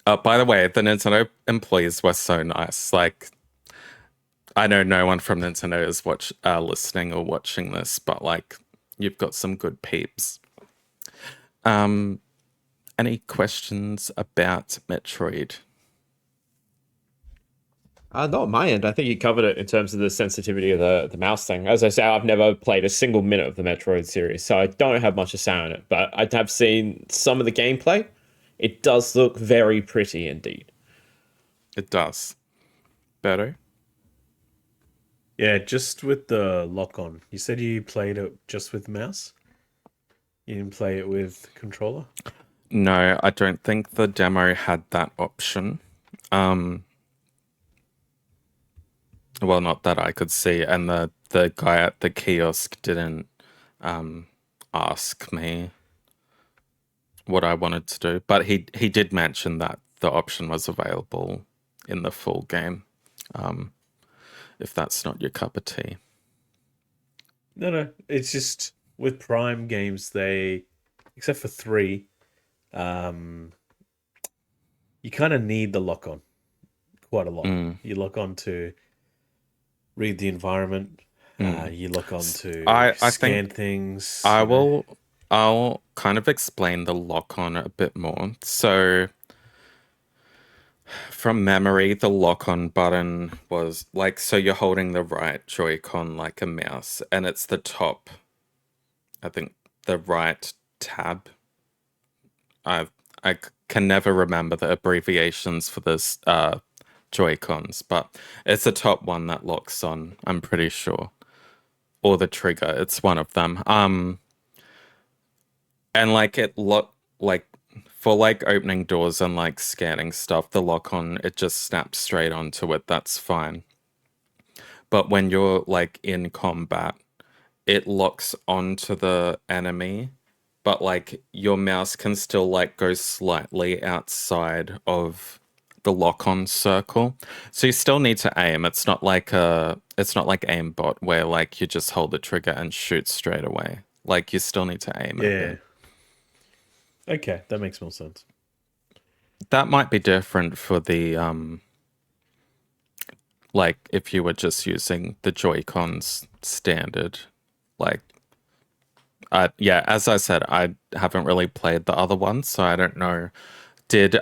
the way, the Nintendo employees were so nice. Like, I know no one from Nintendo is listening or watching this, but like, you've got some good peeps. Any questions about Metroid? Not on my end. I think you covered it in terms of the sensitivity of the mouse thing. As I say, I've never played a single minute of the Metroid series, so I don't have much to say on it. But I have seen some of the gameplay. It does look very pretty indeed. It does. Better? Yeah, just with the lock-on. You said you played it just with mouse? You didn't play it with controller? No, I don't think the demo had that option. Well, not that I could see, and the guy at the kiosk didn't ask me what I wanted to do, but he did mention that the option was available in the full game. If that's not your cup of tea. No. It's just with Prime games, except for 3, you kind of need the lock-on quite a lot. You lock on to read the environment. You lock on to scan things. I'll kind of explain the lock-on a bit more. So, from memory, the lock-on button was like, so you're holding the right Joy-Con like a mouse, and it's the top, I think, the right tab. I can never remember the abbreviations for this Joy-Cons, but it's the top one that locks on, I'm pretty sure. Or the trigger, it's one of them. And like for like opening doors and like scanning stuff, the lock-on, it just snaps straight onto it, that's fine. But when you're like in combat, it locks onto the enemy, but like your mouse can still like go slightly outside of the lock-on circle. So you still need to aim. It's not like aimbot where like you just hold the trigger and shoot straight away. Like you still need to aim. Yeah. Okay, that makes more sense. That might be different for the like if you were just using the Joy-Cons standard. Like yeah, as I said, I haven't really played the other ones, so I don't know. Did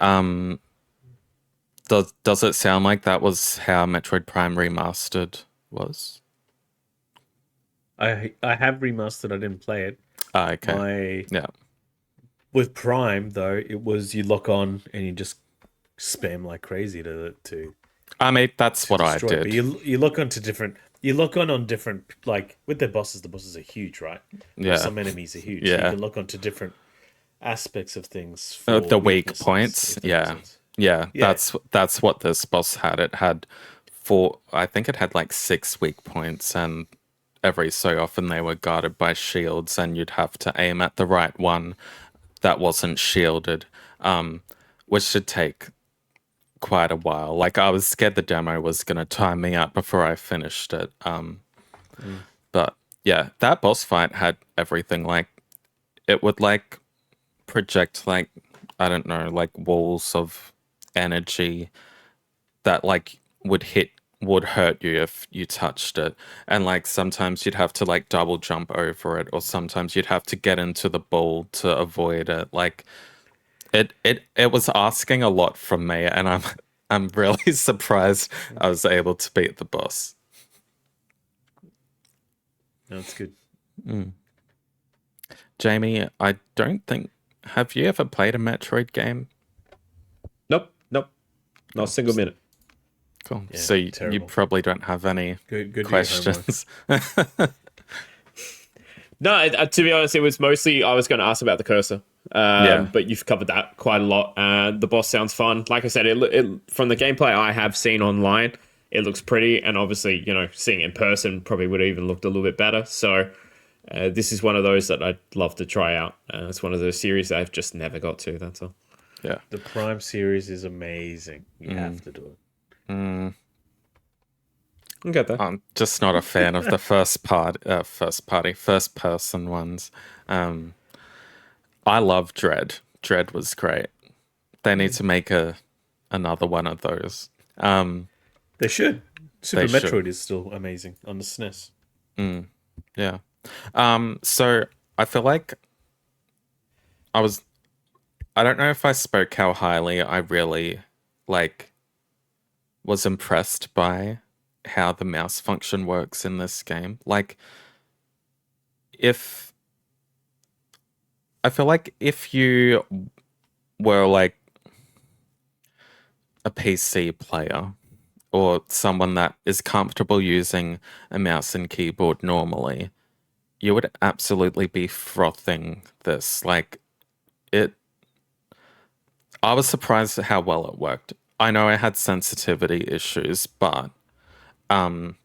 does it sound like that was how Metroid Prime Remastered was? I have remastered. I didn't play it. Okay. Yeah. With Prime though, it was you lock on and you just spam like crazy to. I mean, that's what I did. But you look onto different. You look on different, like with the bosses are huge, right? Yeah. Some enemies are huge. Yeah. So you can look onto different aspects of things. For the weak points. Yeah. Yeah. That's what this boss had. It had I think it had like 6 weak points, and every so often they were guarded by shields, and you'd have to aim at the right one that wasn't shielded, which should take quite a while. Like I was scared the demo was going to time me out before I finished it. But yeah, that boss fight had everything. Like it would like project like, I don't know, like walls of energy that like would hurt you if you touched it. And like sometimes you'd have to like double jump over it, or sometimes you'd have to get into the ball to avoid it. Like it was asking a lot from me, and I'm really surprised I was able to beat the boss. That's good. Jamie, I don't think, have you ever played a Metroid game? Nope. Not a single minute. Cool. Yeah, so you probably don't have any good questions. No, to be honest, it was mostly I was going to ask about the cursor. But you've covered that quite a lot. The boss sounds fun. Like I said, it from the gameplay I have seen online, it looks pretty, and obviously, seeing it in person probably would have even looked a little bit better. So this is one of those that I'd love to try out. It's one of those series that I've just never got to. That's all. Yeah, the Prime series is amazing. You have to do it. Get that. I'm just not a fan of the first person ones. I love Dread. Dread was great. They need to make another one of those. They should. Super They Metroid should. is still amazing on the SNES. Yeah. So I feel like I don't know if I spoke how highly I really like was impressed by how the mouse function works in this game. Like, if I feel like if you were like a PC player or someone that is comfortable using a mouse and keyboard normally, you would absolutely be frothing this. Like, it, I was surprised at how well it worked. I know I had sensitivity issues, but um,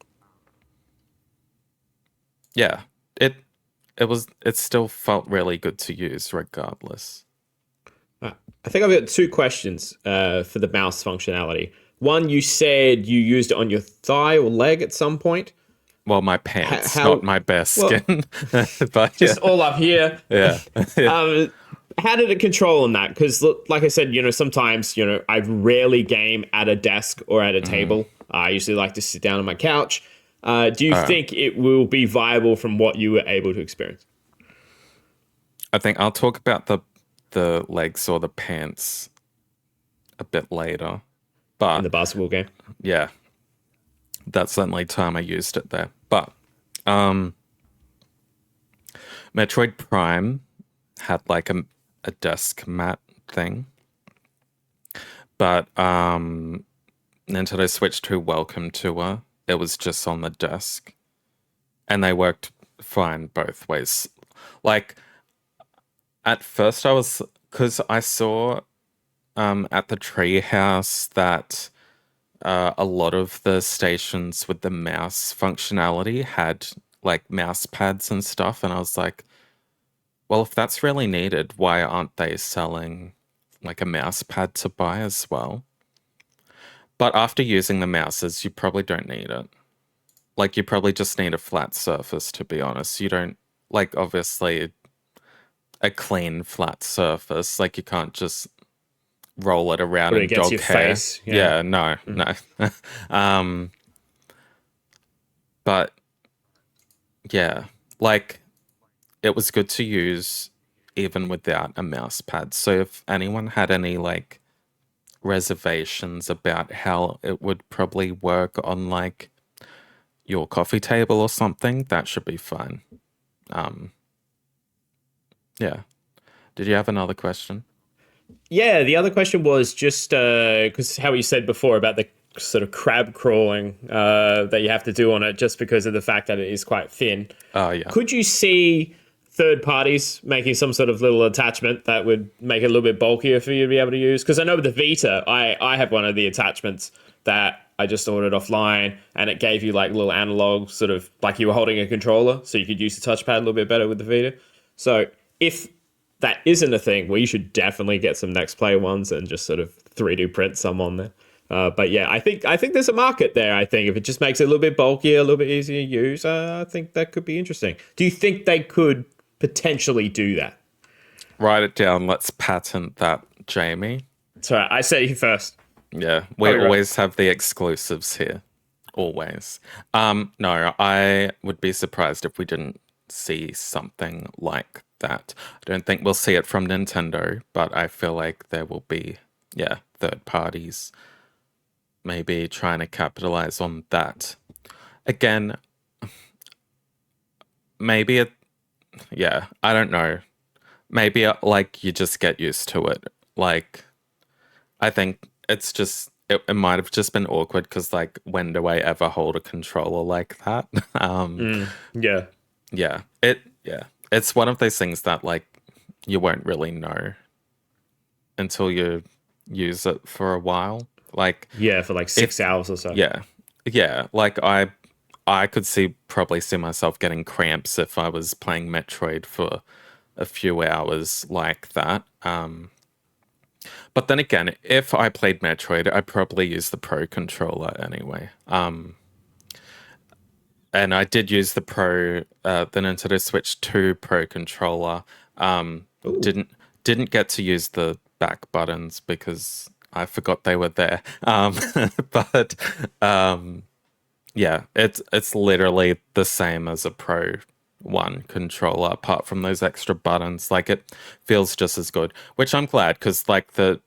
yeah, it still felt really good to use regardless. I think I've got two questions for the mouse functionality. One, you said you used it on your thigh or leg at some point. Well, my pants, How? not my bare Well, skin. But just all up here. yeah. How did it control on that? Because, like I said, sometimes, I rarely game at a desk or at a table. I usually like to sit down on my couch. Do you think it will be viable from what you were able to experience? I think I'll talk about the legs or the pants a bit later. But In the basketball game? yeah, that's the only time I used it there. But Metroid Prime had like a desk mat thing. But Nintendo Switch 2 Welcome Tour, it was just on the desk. And they worked fine both ways. Like, at first I was, because I saw at the treehouse that a lot of the stations with the mouse functionality had like mouse pads and stuff. And I was like, well, if that's really needed, why aren't they selling like a mouse pad to buy as well? But after using the mouses, you probably don't need it. Like, you probably just need a flat surface, to be honest. You don't, like, obviously, a clean, flat surface. Like, you can't just roll it around Put it in against dog your hair. face. Yeah, no. But, yeah, like, it was good to use even without a mouse pad. So if anyone had any, like, reservations about how it would probably work on, like, your coffee table or something, that should be fine. Yeah. Did you have another question? Yeah, the other question was just because how you said before about the sort of crab crawling that you have to do on it just because of the fact that it is quite thin. Oh, yeah. Could you see third parties making some sort of little attachment that would make it a little bit bulkier for you to be able to use? Because I know with the Vita, I have one of the attachments that I just ordered offline, and it gave you like little analog, sort of like you were holding a controller, so you could use the touchpad a little bit better with the Vita. So if that isn't a thing, well, you should definitely get some NextPlay ones and just sort of 3D print some on there. But yeah, I think there's a market there. I think if it just makes it a little bit bulkier, a little bit easier to use, I think that could be interesting. Do you think they could potentially do that? Write it down. Let's patent that, Jamie. Sorry, I said you first. Yeah, we always have the exclusives here. Always. No, I would be surprised if we didn't see something like that. I don't think we'll see it from Nintendo, but I feel like there will be, yeah, third parties maybe trying to capitalize on that. Again, maybe I don't know. Maybe like you just get used to it. Like, I think it's just it might have just been awkward because like when do I ever hold a controller like that? Yeah. It's one of those things that like you won't really know until you use it for a while. Like Yeah, for like 6 hours or so. yeah. Like I could probably see myself getting cramps if I was playing Metroid for a few hours like that. But then again, if I played Metroid, I'd probably use the Pro controller anyway. And I did use the Nintendo Switch 2 Pro controller. Didn't get to use the back buttons because I forgot they were there. But yeah, it's literally the same as a Pro One controller, apart from those extra buttons. Like it feels just as good, which I'm glad because like the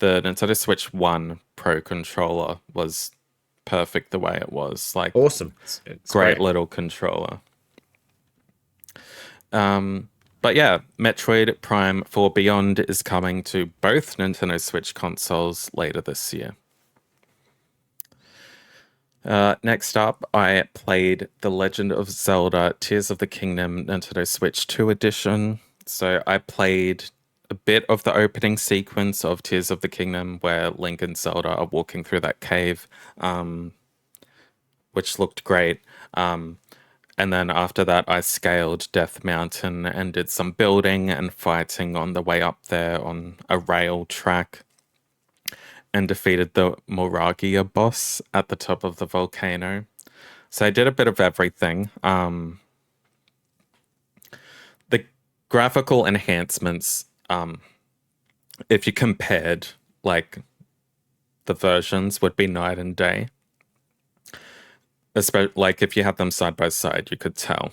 Nintendo Switch One Pro controller was perfect the way it was. Like Awesome. It's great great. little controller. But yeah, Metroid Prime 4 Beyond is coming to both Nintendo Switch consoles later this year. Next up, I played The Legend of Zelda Tears of the Kingdom Nintendo Switch 2 edition. So I played a bit of the opening sequence of Tears of the Kingdom where Link and Zelda are walking through that cave, which looked great. And then after that, I scaled Death Mountain and did some building and fighting on the way up there on a rail track and defeated the Moragia boss at the top of the volcano. So I did a bit of everything. The graphical enhancements, if you compared like the versions, would be night and day. Especially like if you had them side by side, you could tell.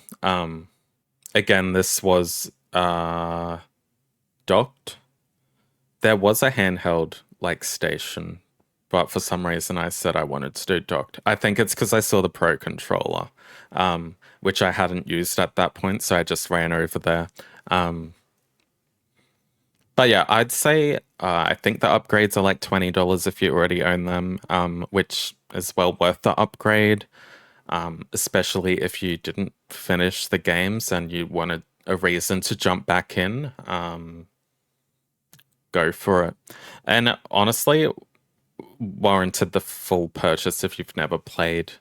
Again, this was docked. There was a handheld like station, but for some reason I said I wanted to do docked. I think it's because I saw the Pro controller, which I hadn't used at that point, so I just ran over there. But yeah, I'd say I think the upgrades are like $20 if you already own them, which is well worth the upgrade, especially if you didn't finish the games and you wanted a reason to jump back in. Go for it. And honestly, warranted the full purchase if you've never played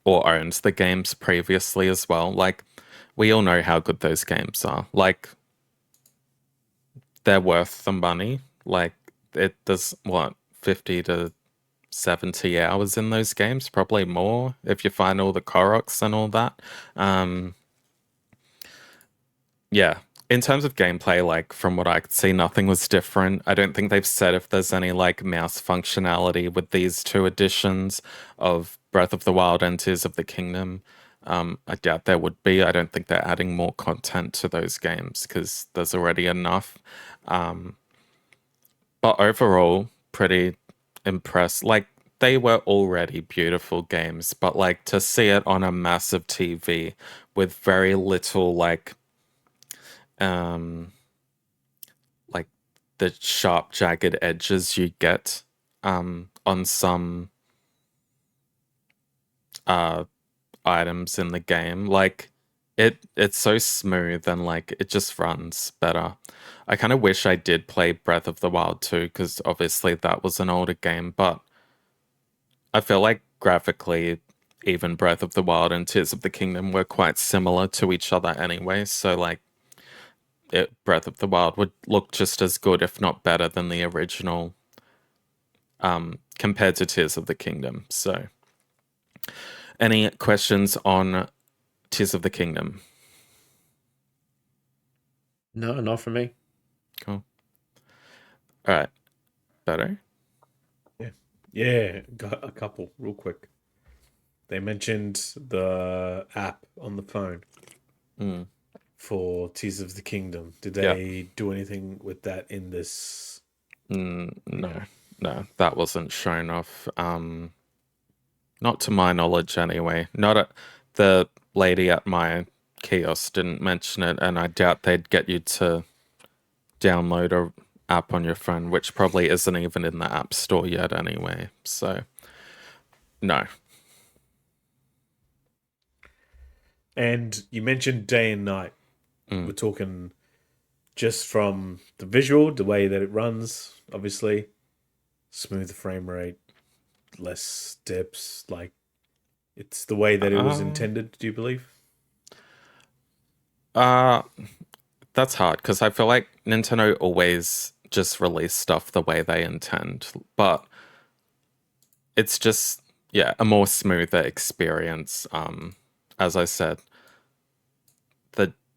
or owned the games previously as well. Like, we all know how good those games are. Like, they're worth the money. Like, there's what, 50 to 70 hours in those games, probably more if you find all the Koroks and all that. Yeah, in terms of gameplay, like from what I could see, nothing was different. I don't think they've said if there's any like mouse functionality with these two editions of Breath of the Wild and Tears of the Kingdom. I doubt there would be. I don't think they're adding more content to those games because there's already enough. But overall, pretty impressed. Like, they were already beautiful games, but like to see it on a massive TV with very little like the sharp jagged edges you get on some items in the game, like it's so smooth and like it just runs better. I kind of wish I did play Breath of the Wild 2 because obviously that was an older game, but I feel like graphically even Breath of the Wild and Tears of the Kingdom were quite similar to each other anyway, so like Breath of the Wild would look just as good, if not better, than the original compared to Tears of the Kingdom. So, any questions on Tears of the Kingdom? No, not for me. Cool. All right. Better? Yeah, got a couple real quick. They mentioned the app on the phone for Tears of the Kingdom. Did they do anything with that in this? No, that wasn't shown off. Not to my knowledge, anyway. The lady at my kiosk didn't mention it, and I doubt they'd get you to download a app on your phone, which probably isn't even in the App Store yet anyway. So, no. And you mentioned day and night. We're talking just from the visual, the way that it runs, obviously. Smooth frame rate, less dips, like it's the way that it was intended, do you believe? That's hard because I feel like Nintendo always just release stuff the way they intend, but it's just a more smoother experience. As I said,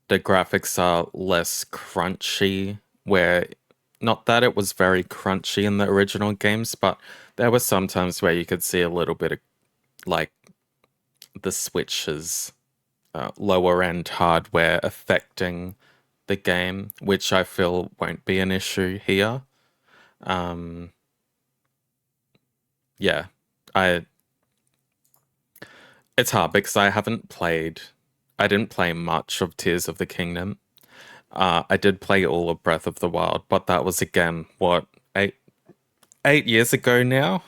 the graphics are less crunchy, where not that it was very crunchy in the original games, but there were some times where you could see a little bit of like the Switch's lower end hardware affecting the game, which I feel won't be an issue here. Yeah, it's hard because I didn't play much of Tears of the Kingdom. I did play all of Breath of the Wild, but that was again, what, 8 years ago now?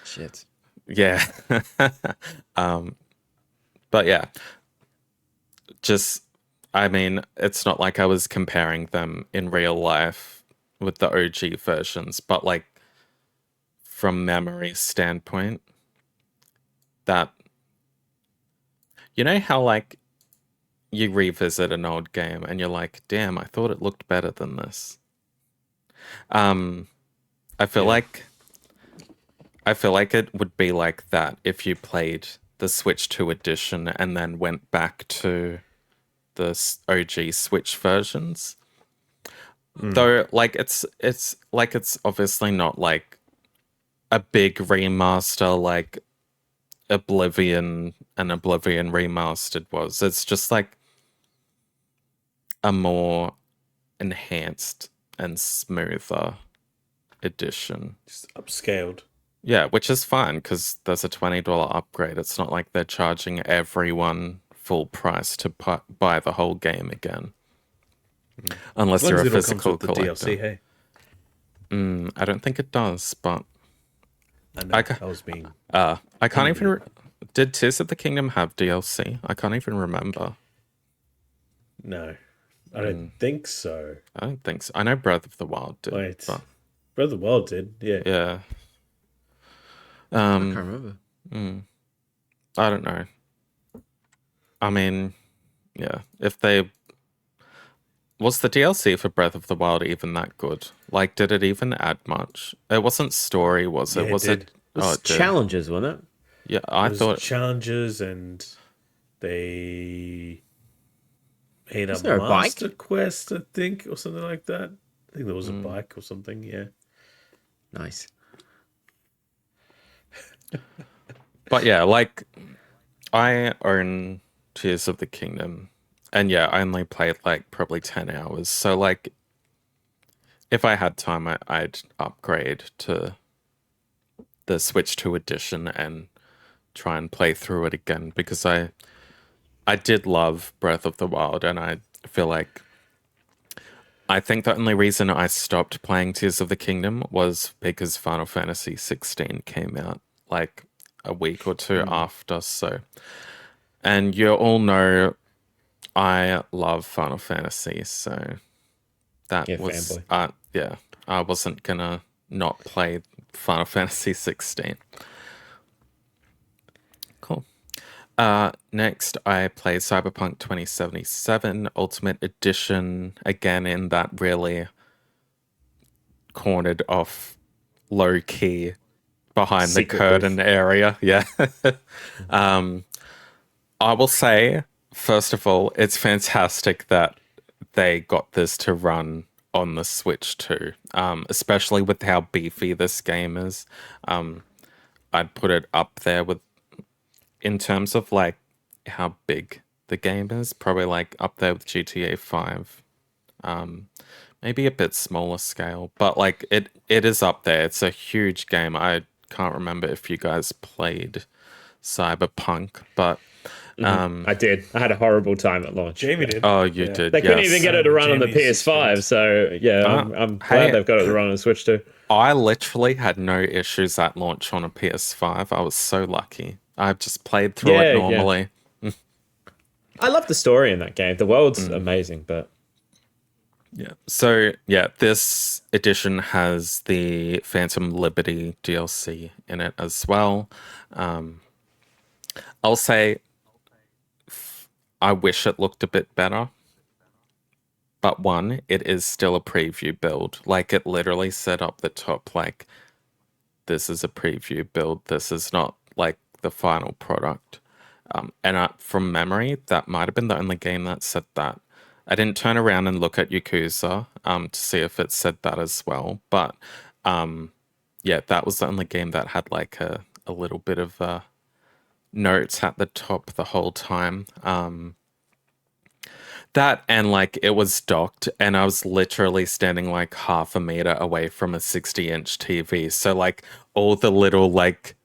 Shit. Yeah. But yeah, I mean, it's not like I was comparing them in real life with the OG versions, but like from memory standpoint, that, you know how like you revisit an old game and you're like, damn, I thought it looked better than this. I feel like it would be like that if you played the Switch 2 edition and then went back to the OG Switch versions. Though like it's obviously not like a big remaster like Oblivion and Oblivion Remastered was. It's just like a more enhanced and smoother edition. Just upscaled. Yeah, which is fine because there's a $20 upgrade. It's not like they're charging everyone full price to buy the whole game again. Unless you're a physical collector. DLC, hey? I don't think it does, but I know, I was being... I can't even... Did Tears of the Kingdom have DLC? I can't even remember. No. I don't think so. I don't think so. I know Breath of the Wild did. Wait. But... Breath of the Wild did, yeah. Yeah. I can't remember. I don't know. I mean, yeah. If they... Was the DLC for Breath of the Wild even that good? Like, did it even add much? It wasn't story, was it? Yeah, was it it? Oh, it challenges, wasn't it? Yeah, I thought... challenges, and they made Was a there a bike? master quest, I think, or something like that. I think there was a bike or something, yeah. Nice. But yeah, like, I own Tears of the Kingdom. And yeah, I only played like probably 10 hours. So like, if I had time, I'd upgrade to the Switch 2 edition and try and play through it again, because I did love Breath of the Wild, and I feel like I think the only reason I stopped playing Tears of the Kingdom was because Final Fantasy 16 came out like a week or two after. So, and you all know I love Final Fantasy, so that was yeah. I wasn't gonna not play Final Fantasy 16. Cool. Next, I play Cyberpunk 2077 Ultimate Edition, again in that really cornered off, low key, behind the curtain area. Yeah. I will say, first of all, it's fantastic that they got this to run on the Switch too, especially with how beefy this game is. I'd put it up there with, in terms of like how big the game is, probably like up there with GTA 5. Maybe a bit smaller scale, but like it is up there. It's a huge game. I can't remember if you guys played Cyberpunk, but I did. I had a horrible time at launch. Jamie did. Oh, you did. They couldn't even get it to run on the Jamie's PS5, so yeah, I'm glad they've got it to run on the Switch too. I literally had no issues at launch on a PS5. I was so lucky. I've just played through it normally. Yeah. I love the story in that game. The world's amazing, but yeah. So yeah, this edition has the Phantom Liberty DLC in it as well. I'll say I wish it looked a bit better. But one, it is still a preview build. Like, it literally said up the top, like, this is a preview build. This is not, like, the final product. And from memory, that might have been the only game that said that. I didn't turn around and look at Yakuza to see if it said that as well. But yeah, that was the only game that had like a little bit of notes at the top the whole time. That and like it was docked, and I was literally standing like half a meter away from a 60-inch TV. So like all the little like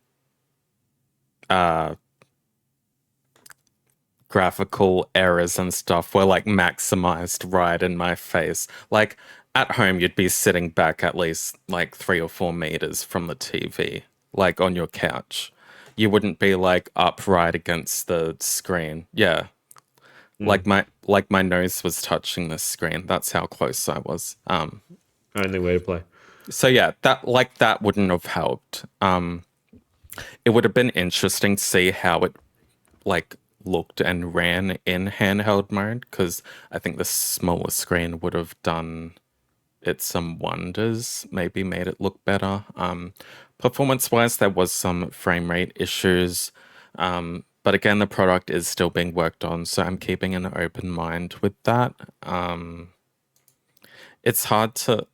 graphical errors and stuff were like maximized right in my face. Like at home, you'd be sitting back at least like 3 or 4 meters from the TV, like on your couch. You wouldn't be like up right against the screen. Yeah. Like my nose was touching the screen. That's how close I was. Only way to play. So yeah, that wouldn't have helped. It would have been interesting to see how it like looked and ran in handheld mode, because I think the smaller screen would have done it some wonders, maybe made it look better. Performance wise, there was some frame rate issues. But again, the product is still being worked on, so I'm keeping an open mind with that. It's hard to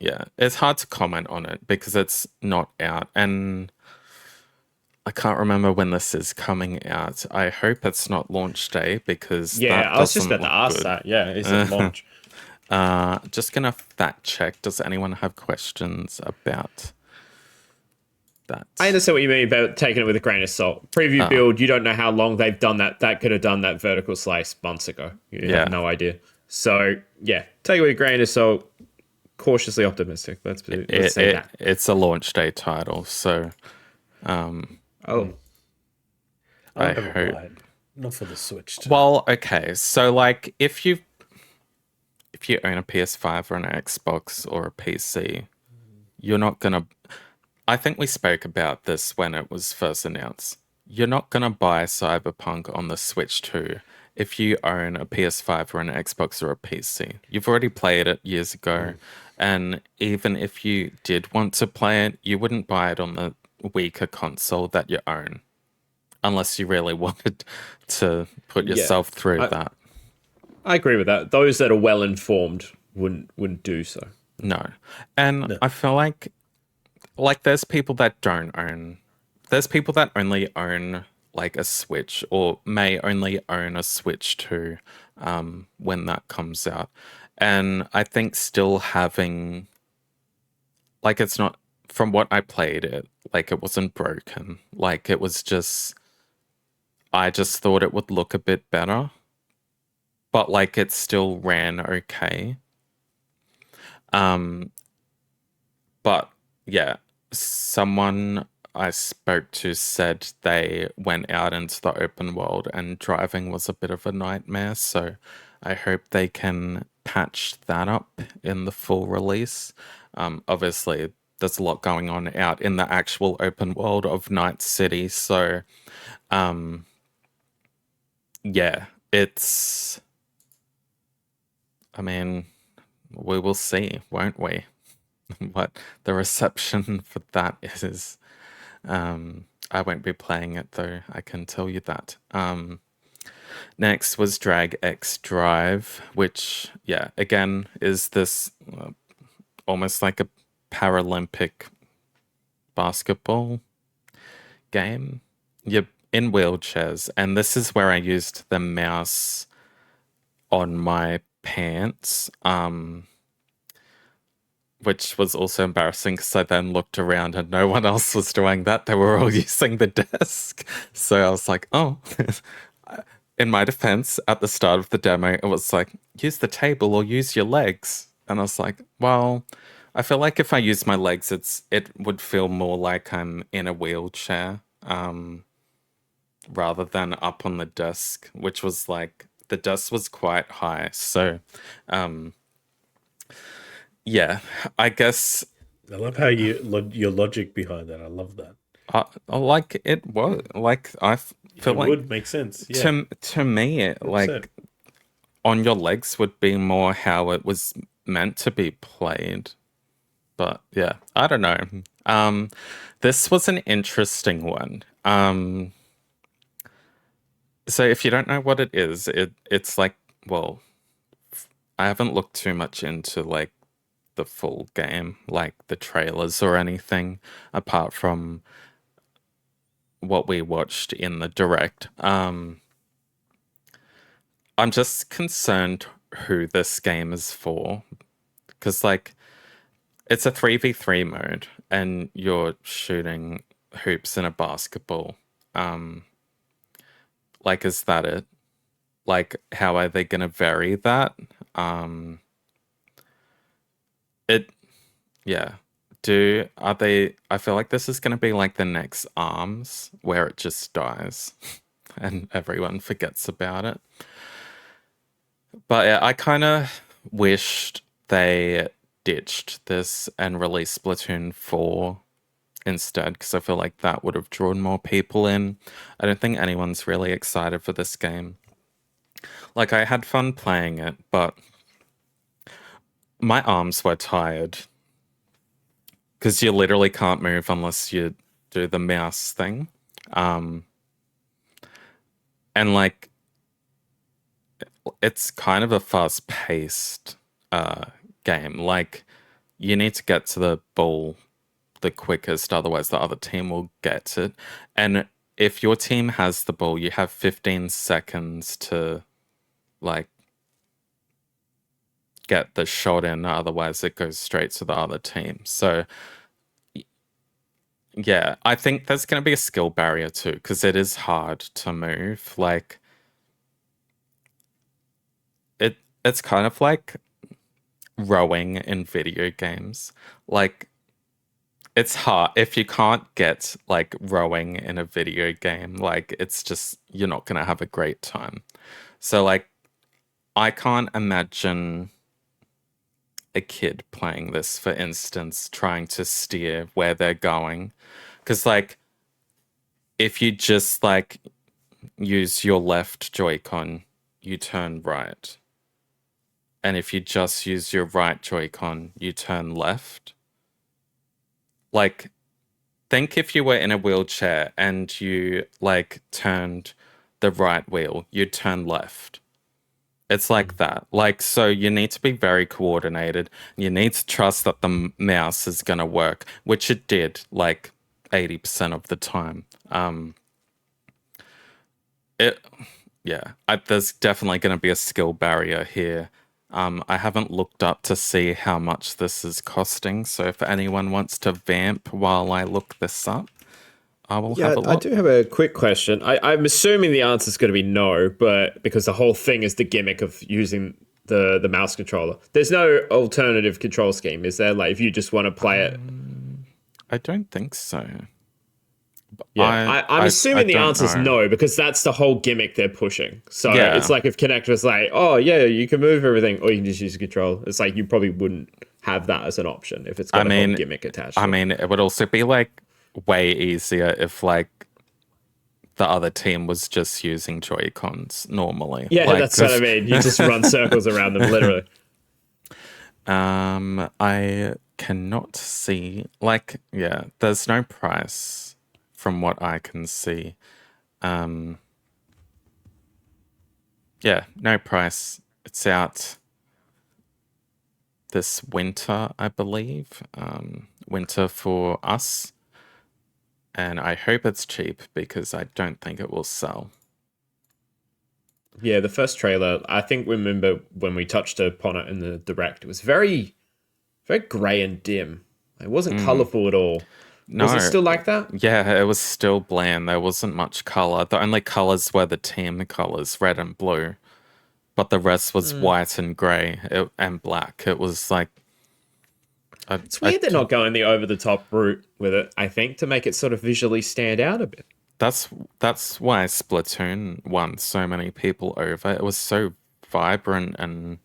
comment on it because it's not out, and I can't remember when this is coming out. I hope it's not launch day, because I was just about to ask that. Yeah, is it launch? Just gonna fact check. Does anyone have questions about that? I understand what you mean about taking it with a grain of salt. Preview build, you don't know how long they've done that. That could have done that vertical slice months ago. You have no idea. So yeah, take it with a grain of salt. Cautiously optimistic. Let's say that. It's a launch day title, so Oh, I hope not for the Switch. Well, okay. So like if you own a PS5 or an Xbox or a PC, you're not gonna. I think we spoke about this when it was first announced. You're not gonna buy Cyberpunk on the Switch 2 if you own a PS5 or an Xbox or a PC. You've already played it years ago, and even if you did want to play it, you wouldn't buy it on the weaker console that you own, unless you really wanted to put yourself through that. I agree with that. Those that are well informed wouldn't do so. No, and I feel like there's people that don't own. There's people that only own like a Switch, or may only own a Switch 2 when that comes out. And I think still having, like, it's not, from what I played it, like it wasn't broken. Like it was just, I just thought it would look a bit better, but like it still ran okay. But yeah, someone I spoke to said they went out into the open world and driving was a bit of a nightmare. So I hope they can patch that up in the full release. Obviously, there's a lot going on out in the actual open world of Night City. So, yeah, it's. I mean, we will see, won't we? What the reception for that is. I won't be playing it though, I can tell you that. Next was Drag X Drive, which, yeah, again, is this almost like a Paralympic basketball game. You're in wheelchairs, and this is where I used the mouse on my pants, which was also embarrassing because I then looked around and no one else was doing that. They were all using the desk. So I was like, oh. In my defense, at the start of the demo, it was like, use the table or use your legs. And I was like, well, I feel like if I use my legs, it would feel more like I'm in a wheelchair, rather than up on the desk, which was like, the desk was quite high. So, yeah, I guess. I love how your logic behind that. I love that. Like it was like I feel like it would make sense. Yeah. To me, like on your legs would be more how it was meant to be played. But yeah, I don't know. This was an interesting one. So if you don't know what it is, it's like, well, I haven't looked too much into like the full game, like the trailers or anything, apart from what we watched in the direct. I'm just concerned who this game is for, because like it's a 3v3 mode and you're shooting hoops in a basketball. Like, is that it? Like, how are they going to vary that? It, yeah. I feel like this is going to be like the next ARMS, where it just dies and everyone forgets about it. But yeah, I kind of wished they ditched this and released Splatoon 4 instead, because I feel like that would have drawn more people in. I don't think anyone's really excited for this game. Like, I had fun playing it, but my arms were tired. Because you literally can't move unless you do the mouse thing. And like, it's kind of a fast-paced game. Like, you need to get to the ball the quickest, otherwise the other team will get it. And if your team has the ball, you have 15 seconds to like get the shot in, otherwise it goes straight to the other team. So yeah, I think there's going to be a skill barrier too, because it is hard to move. Like it's kind of like rowing in video games. Like it's hard if you can't get like rowing in a video game, like it's just you're not going to have a great time. So like I can't imagine a kid playing this, for instance, trying to steer where they're going. Because, like, if you just, like, use your left Joy-Con, you turn right. And if you just use your right Joy-Con, you turn left. Like, think if you were in a wheelchair and you, like, turned the right wheel, you'd turn left. It's like that. Like, so you need to be very coordinated. You need to trust that the mouse is going to work, which it did, like 80% of the time. There's definitely going to be a skill barrier here. I haven't looked up to see how much this is costing. So if anyone wants to vamp while I look this up, I will have a look. I do have a quick question. I'm assuming the answer is going to be no, but because the whole thing is the gimmick of using the mouse controller. There's no alternative control scheme, is there? Like, if you just want to play it. I don't think so. Yeah, I'm assuming the answer is no, because that's the whole gimmick they're pushing. So it's like if Kinect was like, oh yeah, you can move everything, or you can just use a control. It's like you probably wouldn't have that as an option if it's got a whole gimmick attached. I mean, it would also be like way easier if like the other team was just using Joy-Cons normally. Yeah, like, that's what I mean. You just run circles around them, literally. I cannot see. Like, yeah, there's no price from what I can see. Yeah, no price. It's out this winter, I believe. Winter for us. And I hope it's cheap because I don't think it will sell. Yeah, the first trailer, I think remember when we touched upon it in the direct, it was very, very grey and dim. It wasn't colourful at all. No, was it still like that? Yeah, it was still bland. There wasn't much colour. The only colours were the team colours, red and blue. But the rest was white and grey and black. It was like... It's weird they're not going the over-the-top route with it, I think, to make it sort of visually stand out a bit. That's why Splatoon won so many people over. It was so vibrant and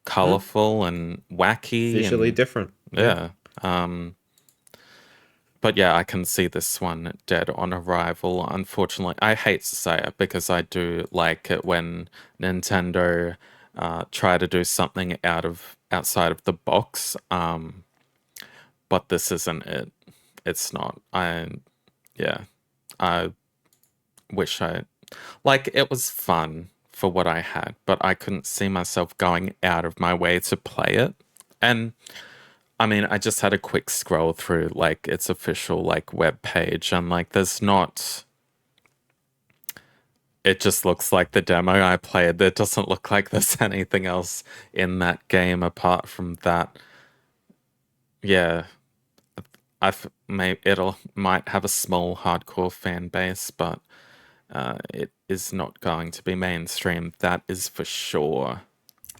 colourful and wacky. Visually different. Yeah. But yeah, I can see this one dead on arrival. Unfortunately, I hate to say it because I do like it when Nintendo try to do something outside of the box. But this isn't it. It's not. I wish it was fun for what I had, but I couldn't see myself going out of my way to play it. And I mean, I just had a quick scroll through like its official like web page, and like there's not. It just looks like the demo I played. It doesn't look like there's anything else in that game apart from that. Yeah, might have a small hardcore fan base, but it is not going to be mainstream. That is for sure.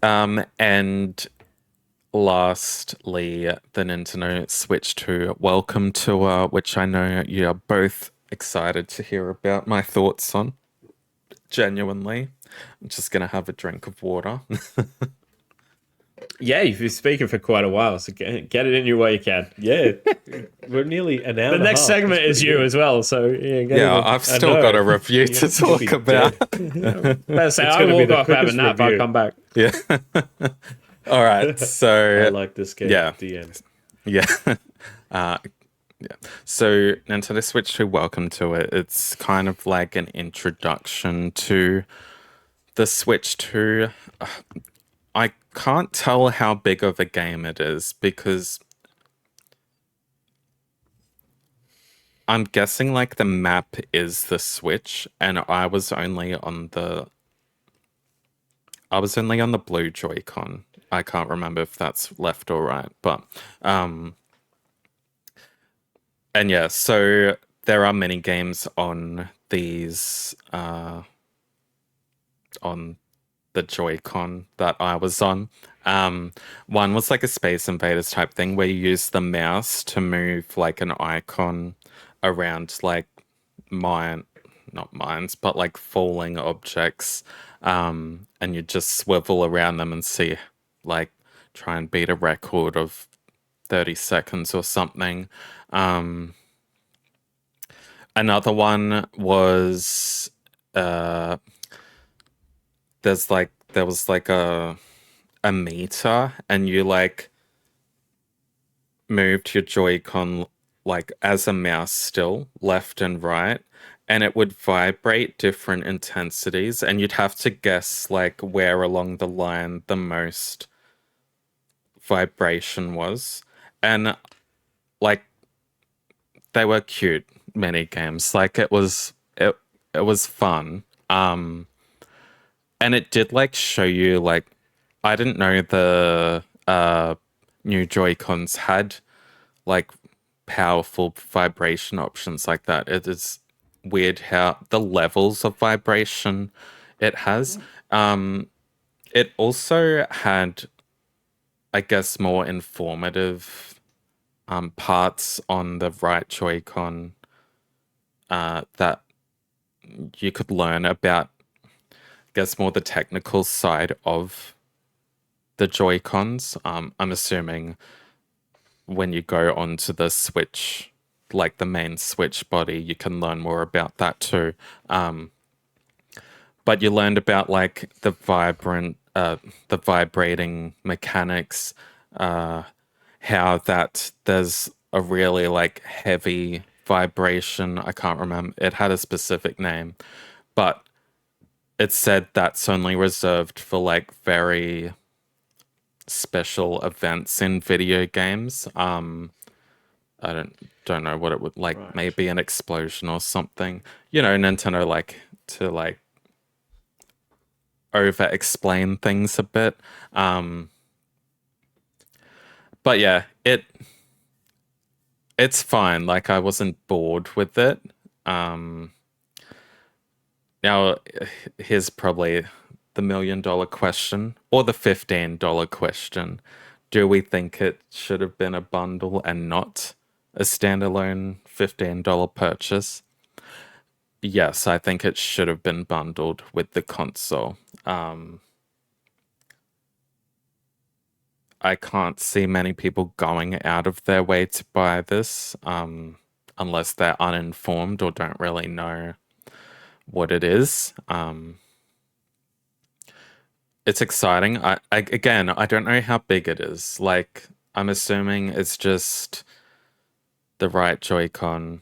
And lastly, the Nintendo Switch 2 Welcome Tour, which I know you are both excited to hear about my thoughts on. Genuinely. I'm just going to have a drink of water. Yeah, you've been speaking for quite a while, so get it in you while you can. Yeah, we're nearly an hour. The next segment is you as well, so yeah. I've still got a review to talk about. Better say, I walk off, have a nap, I'll come back. Yeah. All right. So I like this game. Yeah. The end. Yeah. Yeah. So Nintendo Switch 2 Welcome to it. It's kind of like an introduction to the Switch 2. I can't tell how big of a game it is because I'm guessing like the map is the Switch, and I was only on the blue Joy-Con. I can't remember if that's left or right, but and yeah, so there are many games on these on the Joy-Con that I was on. One was like a Space Invaders type thing where you use the mouse to move like an icon around like not mines, but like falling objects. And you just swivel around them and see, like, try and beat a record of 30 seconds or something. Another one was there was like a meter, and you like moved your Joy-Con like as a mouse still, left and right, and it would vibrate different intensities, and you'd have to guess like where along the line the most vibration was. And like they were cute mini games. Like it was fun. And it did like show you like I didn't know the new Joy-Cons had like powerful vibration options like that. It is weird how the levels of vibration it has. It also had, I guess, more informative parts on the right Joy-Con that you could learn about, I guess, more the technical side of the Joy-Cons. I'm assuming when you go onto the Switch, like the main Switch body, you can learn more about that too. But you learned about like the vibrating mechanics, how that there's a really like heavy vibration. I can't remember. It had a specific name, but it said that's only reserved for like very special events in video games. I don't know what it would like. Right. Maybe an explosion or something. You know, Nintendo like to like over explain things a bit. But yeah, it's fine. Like I wasn't bored with it. Now here's probably the $1 million question or the $15 question. Do we think it should have been a bundle and not a standalone $15 purchase? Yes, I think it should have been bundled with the console. I can't see many people going out of their way to buy this unless they're uninformed or don't really know what it is. It's exciting. Again, I don't know how big it is. Like, I'm assuming it's just the right Joy-Con,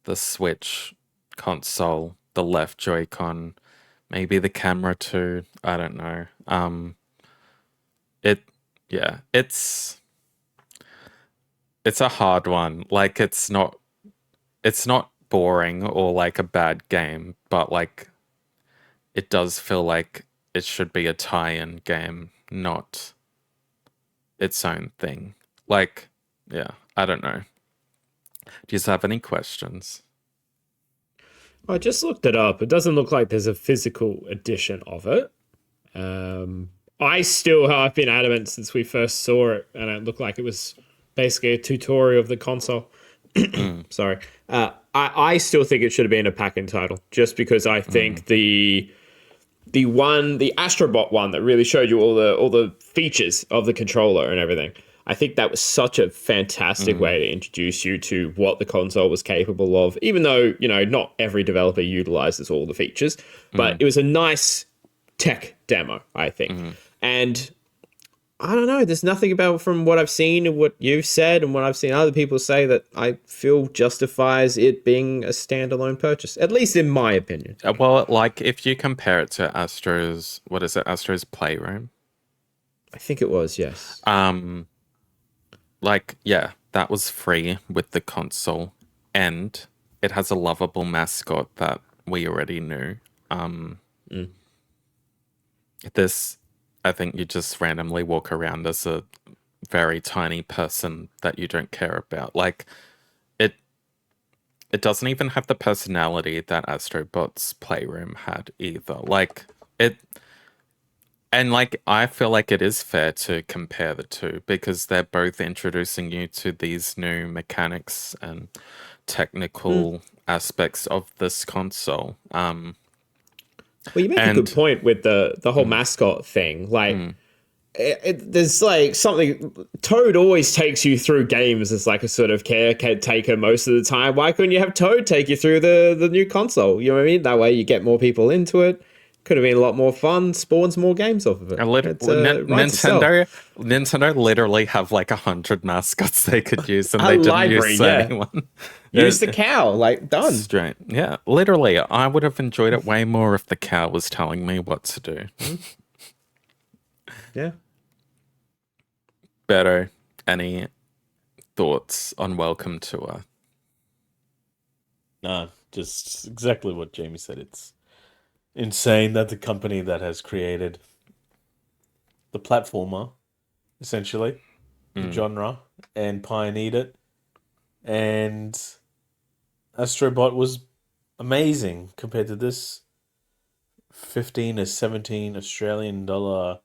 the Switch console, the left Joy-Con, maybe the camera too. I don't know. It's a hard one. Like it's not boring or like a bad game, but like it does feel like it should be a tie-in game, not its own thing. Like, yeah, I don't know. Do you have any questions? I just looked it up. It doesn't look like there's a physical edition of it. I've been adamant since we first saw it, and it looked like it was basically a tutorial of the console. Sorry. I still think it should have been a pack-in title, just because I think the Astrobot one that really showed you all the features of the controller and everything. I think that was such a fantastic way to introduce you to what the console was capable of, even though, not every developer utilizes all the features, but it was a nice tech demo, I think. And I don't know, there's nothing about from what I've seen and what you've said and what I've seen other people say that I feel justifies it being a standalone purchase, at least in my opinion. Well, like if you compare it to Astro's, what is it, Astro's Playroom? I think it was, yes. Like, yeah, that was free with the console, and it has a lovable mascot that we already knew. This, I think you just randomly walk around as a very tiny person that you don't care about. Like, it doesn't even have the personality that Astrobot's Playroom had either. Like, and like, I feel like it is fair to compare the two because they're both introducing you to these new mechanics and technical aspects of this console. Well, you make a good point with the whole mascot thing. Like, there's like something. Toad always takes you through games as like a sort of caretaker most of the time. Why couldn't you have Toad take you through the new console? You know what I mean? That way you get more people into it. Could have been a lot more fun. Spawns more games off of it. Nintendo literally have like 100 mascots they could use, and they didn't use anyone. Use the cow, like done. Straight, yeah. Literally, I would have enjoyed it way more if the cow was telling me what to do. Yeah. Beto, any thoughts on Welcome Tour? No, just exactly what Jamie said. It's insane that the company that has created the platformer, essentially, the genre, and pioneered it, and Astrobot was amazing compared to this 15 or 17 Australian dollar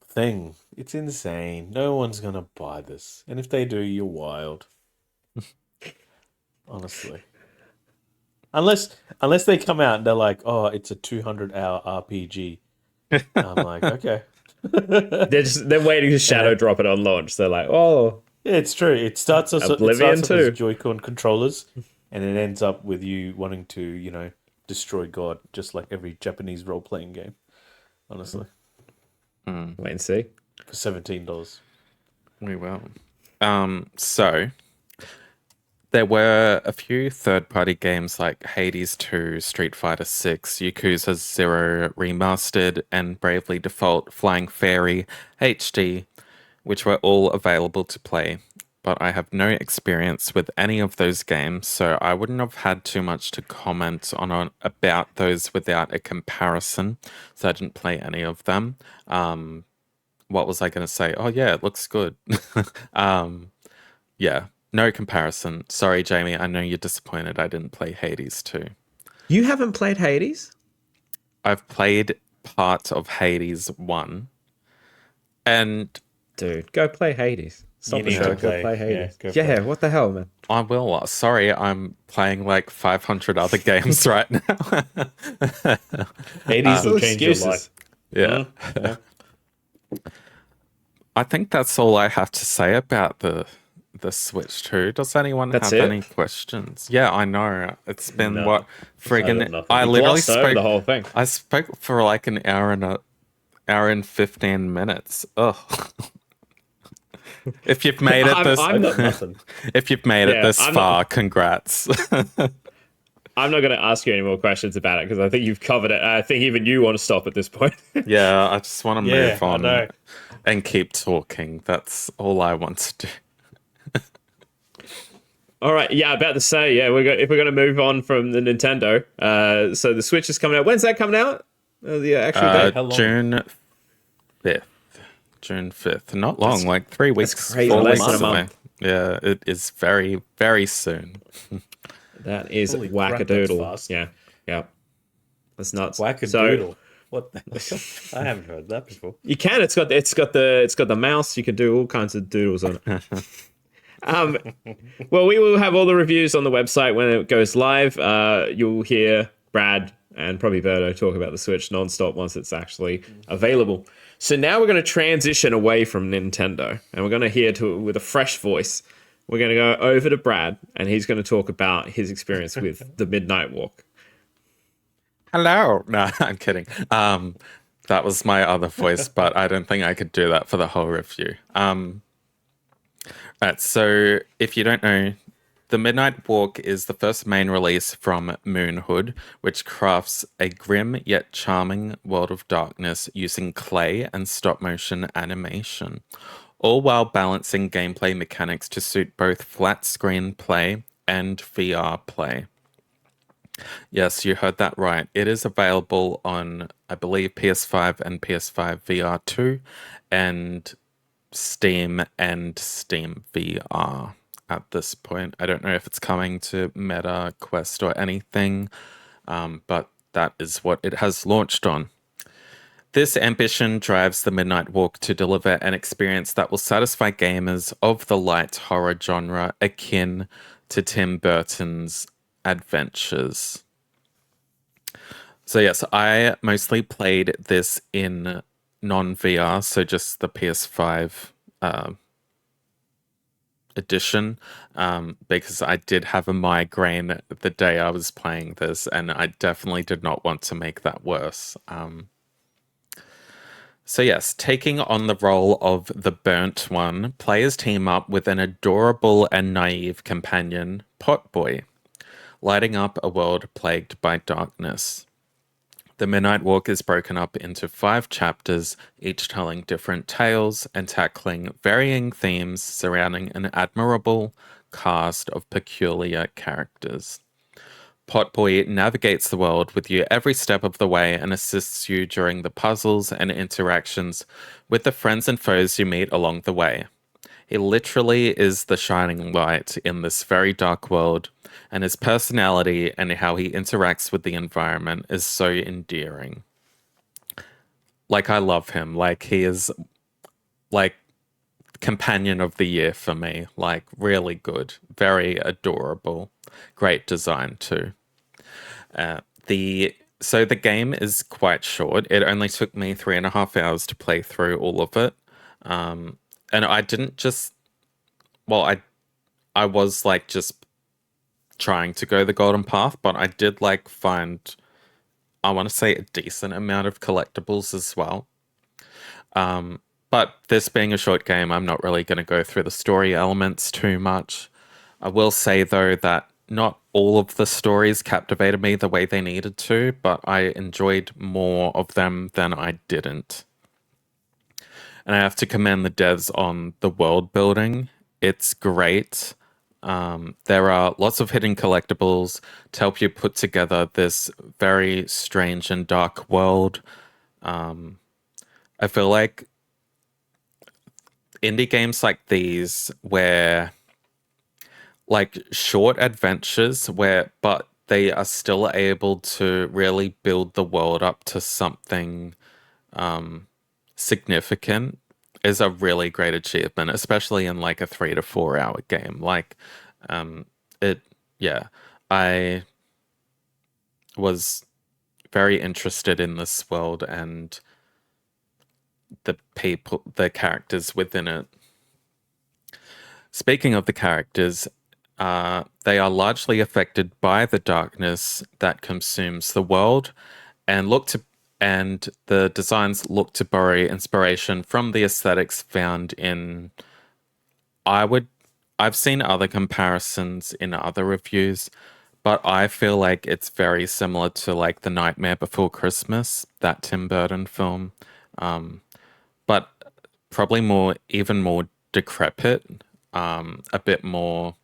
thing. It's insane. No one's gonna buy this, and if they do, you're wild. Honestly. Unless they come out and they're like, oh, it's a 200-hour RPG. I'm like, okay. They're waiting to shadow drop it on launch. They're like, oh, yeah, it's true. It starts off Oblivion too. as Joy-Con controllers, and it ends up with you wanting to, destroy God, just like every Japanese role-playing game. Honestly, wait and see. For $17. We will. So there were a few third-party games like Hades 2, Street Fighter 6, Yakuza 0 Remastered, and Bravely Default Flying Fairy HD, which were all available to play. But I have no experience with any of those games, so I wouldn't have had too much to comment on about those without a comparison, so I didn't play any of them. What was I going to say? Oh, yeah, it looks good. Yeah. No comparison. Sorry, Jamie. I know you're disappointed I didn't play Hades 2. You haven't played Hades? I've played part of Hades 1. And... Dude, go play Hades. Stop the show, go play Hades. Yeah, what the hell, man? I will. Sorry, I'm playing like 500 other games right now. Hades will change your life. Yeah. I think that's all I have to say about the Switch 2. Does anyone have any questions? Yeah, I know. It's been friggin' I literally spoke the whole thing. I spoke for like an hour and 15 minutes. Ugh. If you've made it this I'm not nothing. If you've made it this far, congrats. I'm not going to ask you any more questions about it because I think you've covered it. I think even you want to stop at this point. Yeah, I just want to move I on know. and keep talking. That's all I want to do. All right, yeah, about to say, yeah, if we're going to move on from the Nintendo, so the Switch is coming out. When's that coming out? The actual date? How long? June 5th. June 5th. Not long, like 3 weeks, crazy. 4 Less weeks than a away. month. Yeah, it is very, very soon. That is Holy crap, that's wackadoodle. fast. Yeah, yeah, that's nuts. Wackadoodle. What the hell? I haven't heard that before. You can. It's got the mouse. You can do all kinds of doodles on it. Well, we will have all the reviews on the website when it goes live. You'll hear Brad and probably Berto talk about the Switch nonstop once it's actually available. So now we're going to transition away from Nintendo, and we're going to hear with a fresh voice. We're going to go over to Brad, and he's going to talk about his experience with the Midnight Walk. Hello. No, I'm kidding. That was my other voice, but I don't think I could do that for the whole review. Right, so if you don't know, The Midnight Walk is the first main release from Moonhood, which crafts a grim yet charming world of darkness using clay and stop-motion animation, all while balancing gameplay mechanics to suit both flat-screen play and VR play. Yes, you heard that right. It is available on, I believe, PS5 and PS5 VR2, and Steam and Steam VR at this point. I don't know if it's coming to Meta Quest or anything, but that is what it has launched on. This ambition drives the Midnight Walk to deliver an experience that will satisfy gamers of the light horror genre akin to Tim Burton's Adventures. So yes, I mostly played this in non-VR, so just the PS5 edition, because I did have a migraine the day I was playing this, and I definitely did not want to make that worse. So yes, taking on the role of the Burnt One, players team up with an adorable and naive companion, Potboy, lighting up a world plagued by darkness. The Midnight Walk is broken up into 5 chapters, each telling different tales and tackling varying themes surrounding an admirable cast of peculiar characters. Potboy navigates the world with you every step of the way and assists you during the puzzles and interactions with the friends and foes you meet along the way. He literally is the shining light in this very dark world, and his personality and how he interacts with the environment is so endearing. Like, I love him. Like, he is, like, companion of the year for me. Like, really good. Very adorable. Great design, too. So the game is quite short. It only took me 3.5 hours to play through all of it. And I didn't just, well, I was like just trying to go the golden path, but I did like find, I want to say, a decent amount of collectibles as well. But this being a short game, I'm not really going to go through the story elements too much. I will say though that not all of the stories captivated me the way they needed to, but I enjoyed more of them than I didn't. And I have to commend the devs on the world building. It's great. There are lots of hidden collectibles to help you put together this very strange and dark world. I feel like indie games like these, where like short adventures, but they are still able to really build the world up to something significant, is a really great achievement, especially in like a 3 to 4 hour game. Like, I was very interested in this world and the characters within it. Speaking of the characters, they are largely affected by the darkness that consumes the world, and the designs look to borrow inspiration from the aesthetics found in. I've seen other comparisons in other reviews, but I feel like it's very similar to like The Nightmare Before Christmas, that Tim Burton film, but probably even more decrepit, a bit more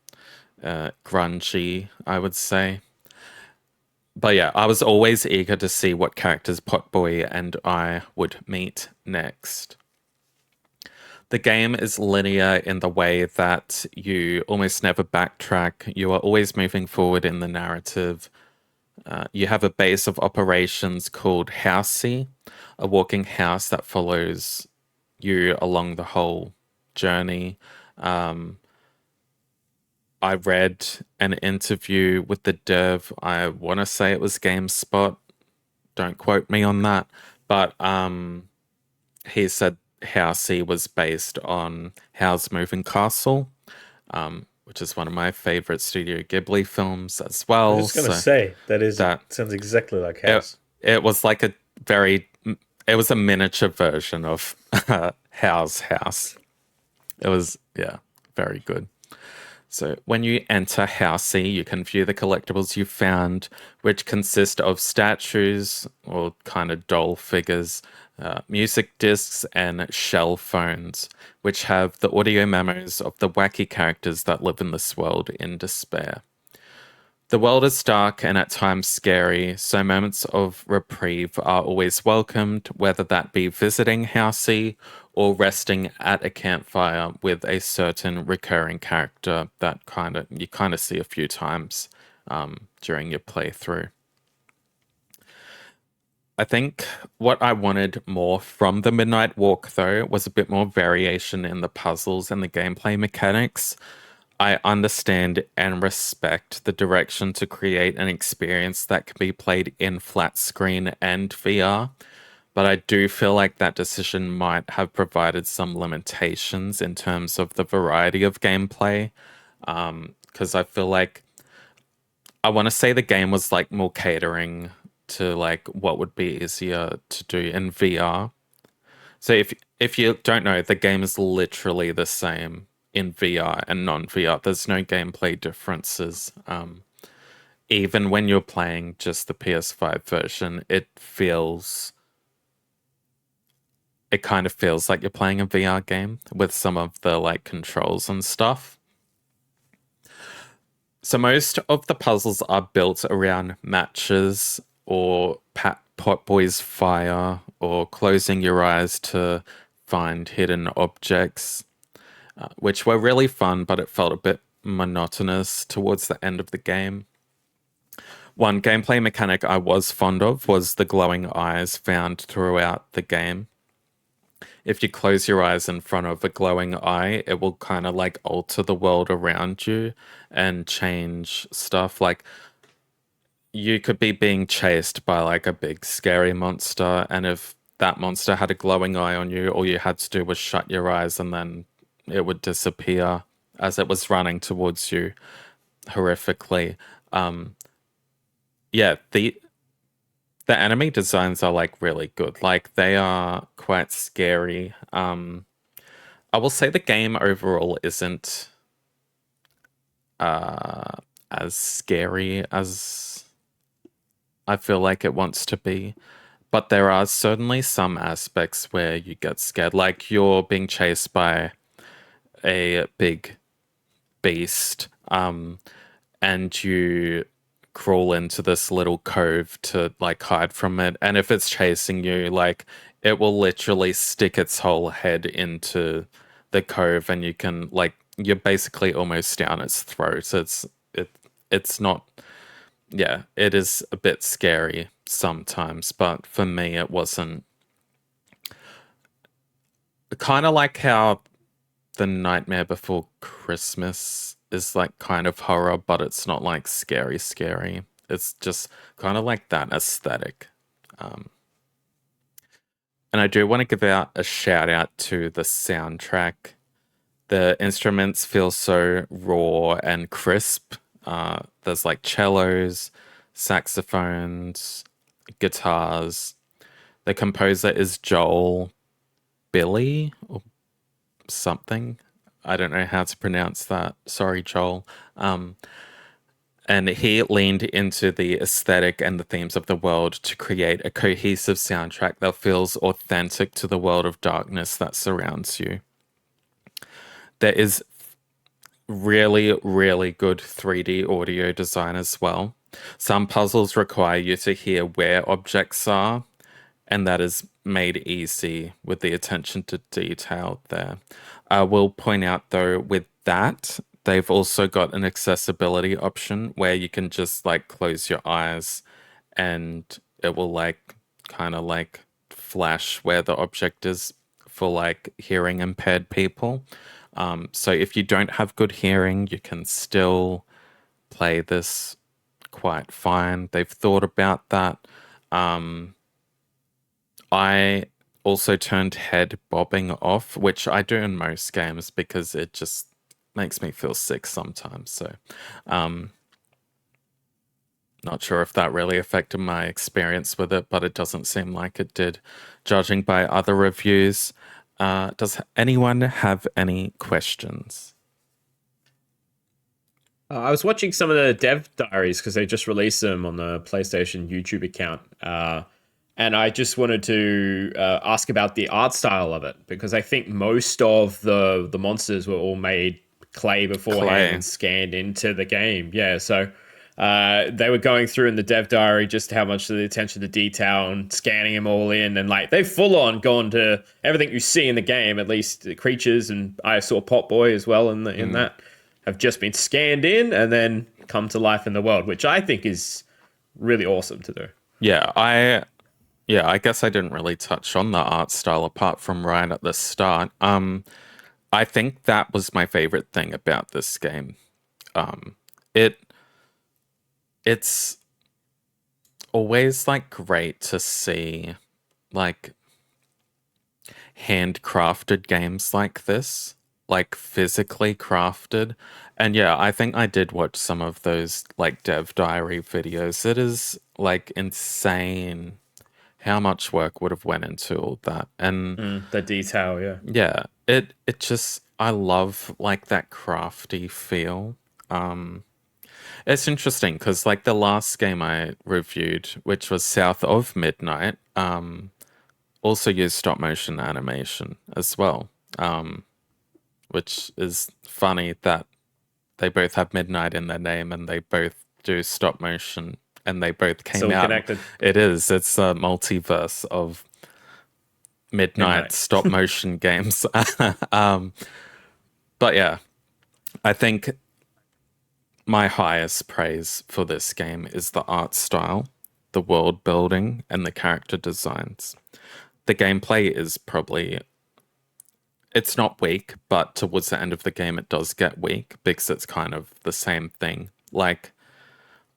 grungy, I would say. But yeah, I was always eager to see what characters Potboy and I would meet next. The game is linear in the way that you almost never backtrack. You are always moving forward in the narrative. You have a base of operations called Housey, a walking house that follows you along the whole journey. I read an interview with the dev. I want to say it was GameSpot. Don't quote me on that. But he said Housey was based on Howl's Moving Castle, which is one of my favorite Studio Ghibli films as well. I was just going to say, that sounds exactly like House. It was like it was a miniature version of Howl's house. It was, yeah, very good. So when you enter Housey, you can view the collectibles you found, which consist of statues or kind of doll figures, music discs, and shell phones, which have the audio memos of the wacky characters that live in this world in despair. The world is dark and at times scary, so moments of reprieve are always welcomed, whether that be visiting Housey or resting at a campfire with a certain recurring character that you kind of see a few times during your playthrough. I think what I wanted more from the Midnight Walk, though, was a bit more variation in the puzzles and the gameplay mechanics. I understand and respect the direction to create an experience that can be played in flat screen and VR, but I do feel like that decision might have provided some limitations in terms of the variety of gameplay. Because I feel like I want to say the game was like more catering to like what would be easier to do in VR. So if you don't know, the game is literally the same in VR and non-VR. There's no gameplay differences. Even when you're playing just the PS5 version, it kind of feels like you're playing a VR game with some of the like controls and stuff. So most of the puzzles are built around matches or Potboy's fire or closing your eyes to find hidden objects, which were really fun, but it felt a bit monotonous towards the end of the game. One gameplay mechanic I was fond of was the glowing eyes found throughout the game. If you close your eyes in front of a glowing eye, it will kind of like alter the world around you and change stuff. Like you could be being chased by like a big scary monster, and if that monster had a glowing eye on you, all you had to do was shut your eyes and then it would disappear as it was running towards you horrifically. Yeah, the enemy designs are like really good. Like they are quite scary. I will say the game overall isn't as scary as I feel like it wants to be. But there are certainly some aspects where you get scared. Like you're being chased by a big beast, and you crawl into this little cove to like hide from it. And if it's chasing you, like it will literally stick its whole head into the cove, and you can like you're basically almost down its throat. It's not, yeah, it is a bit scary sometimes, but for me it wasn't. Kind of like how The Nightmare Before Christmas is like kind of horror, but it's not like scary, scary. It's just kind of like that aesthetic. And I do want to give out a shout out to the soundtrack. The instruments feel so raw and crisp. There's like cellos, saxophones, guitars. The composer is Joel Billy or something. I don't know how to pronounce that. Sorry, Joel. And he leaned into the aesthetic and the themes of the world to create a cohesive soundtrack that feels authentic to the world of darkness that surrounds you. There is really, really good 3D audio design as well. Some puzzles require you to hear where objects are, and that is made easy with the attention to detail there. I will point out though, with that, they've also got an accessibility option where you can just like close your eyes and it will like kind of like flash where the object is for like hearing impaired people. So if you don't have good hearing, you can still play this quite fine. They've thought about that. I also turned head bobbing off, which I do in most games because it just makes me feel sick sometimes. So, not sure if that really affected my experience with it, but it doesn't seem like it did, judging by other reviews. Does anyone have any questions? I was watching some of the dev diaries because they just released them on the PlayStation YouTube account. And I just wanted to ask about the art style of it because I think most of the monsters were all made clay beforehand and scanned into the game. Yeah, so they were going through in the dev diary just how much of the attention to detail and scanning them all in, and like they've full on gone to everything you see in the game. At least the creatures, and I saw Pot Boy as well in that, have just been scanned in and then come to life in the world, which I think is really awesome to do. Yeah, I guess I didn't really touch on the art style apart from right at the start. I think that was my favorite thing about this game. It's always like great to see like handcrafted games like this, like physically crafted. And yeah, I think I did watch some of those like dev diary videos. It is like insane how much work would have went into all that. And the detail, yeah, it just, I love like that crafty feel. It's interesting because like the last game I reviewed, which was South of Midnight, also used stop motion animation as well, which is funny that they both have Midnight in their name and they both do stop motion and they both came out. Connected. It's a multiverse of Midnight stop motion games. But yeah, I think my highest praise for this game is the art style, the world building, and the character designs. The gameplay is probably, it's not weak, but towards the end of the game it does get weak because it's kind of the same thing. Like,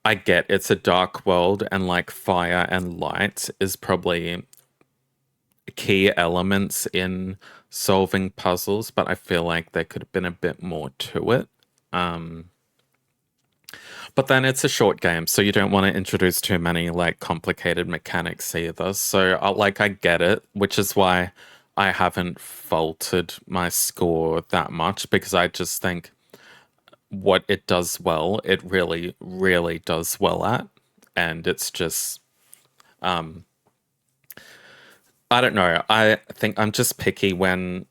I get it's a dark world and like fire and light is probably key elements in solving puzzles, but I feel like there could have been a bit more to it. But then it's a short game, so you don't want to introduce too many like complicated mechanics either. So I get it, which is why I haven't faulted my score that much, because I just think what it does well, it really, really does well at. And it's just I don't know. I think I'm just picky when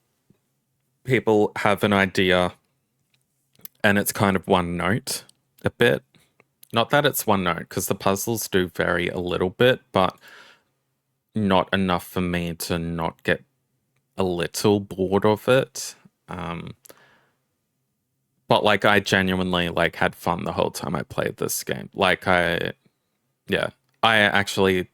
people have an idea and it's kind of one note a bit. Not that it's one note, because the puzzles do vary a little bit, but not enough for me to not get a little bored of it. But like I genuinely like had fun the whole time I played this game. I actually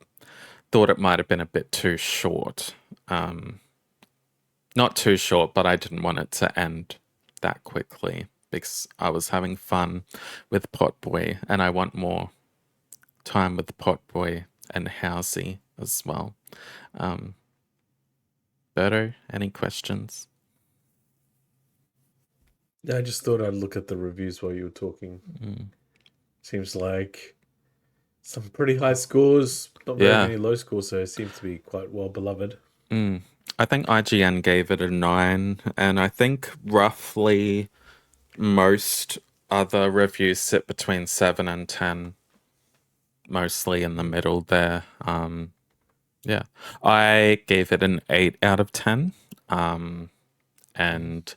thought it might have been a bit too short. Not too short, but I didn't want it to end that quickly because I was having fun with Potboy and I want more time with Potboy and Housey as well. Berto, any questions? I just thought I'd look at the reviews while you were talking. Seems like some pretty high scores, not very many low scores, so it seems to be quite well beloved. I think IGN gave it a 9, and I think roughly most other reviews sit between 7 and 10, mostly in the middle there. Yeah, I gave it an 8 out of 10. And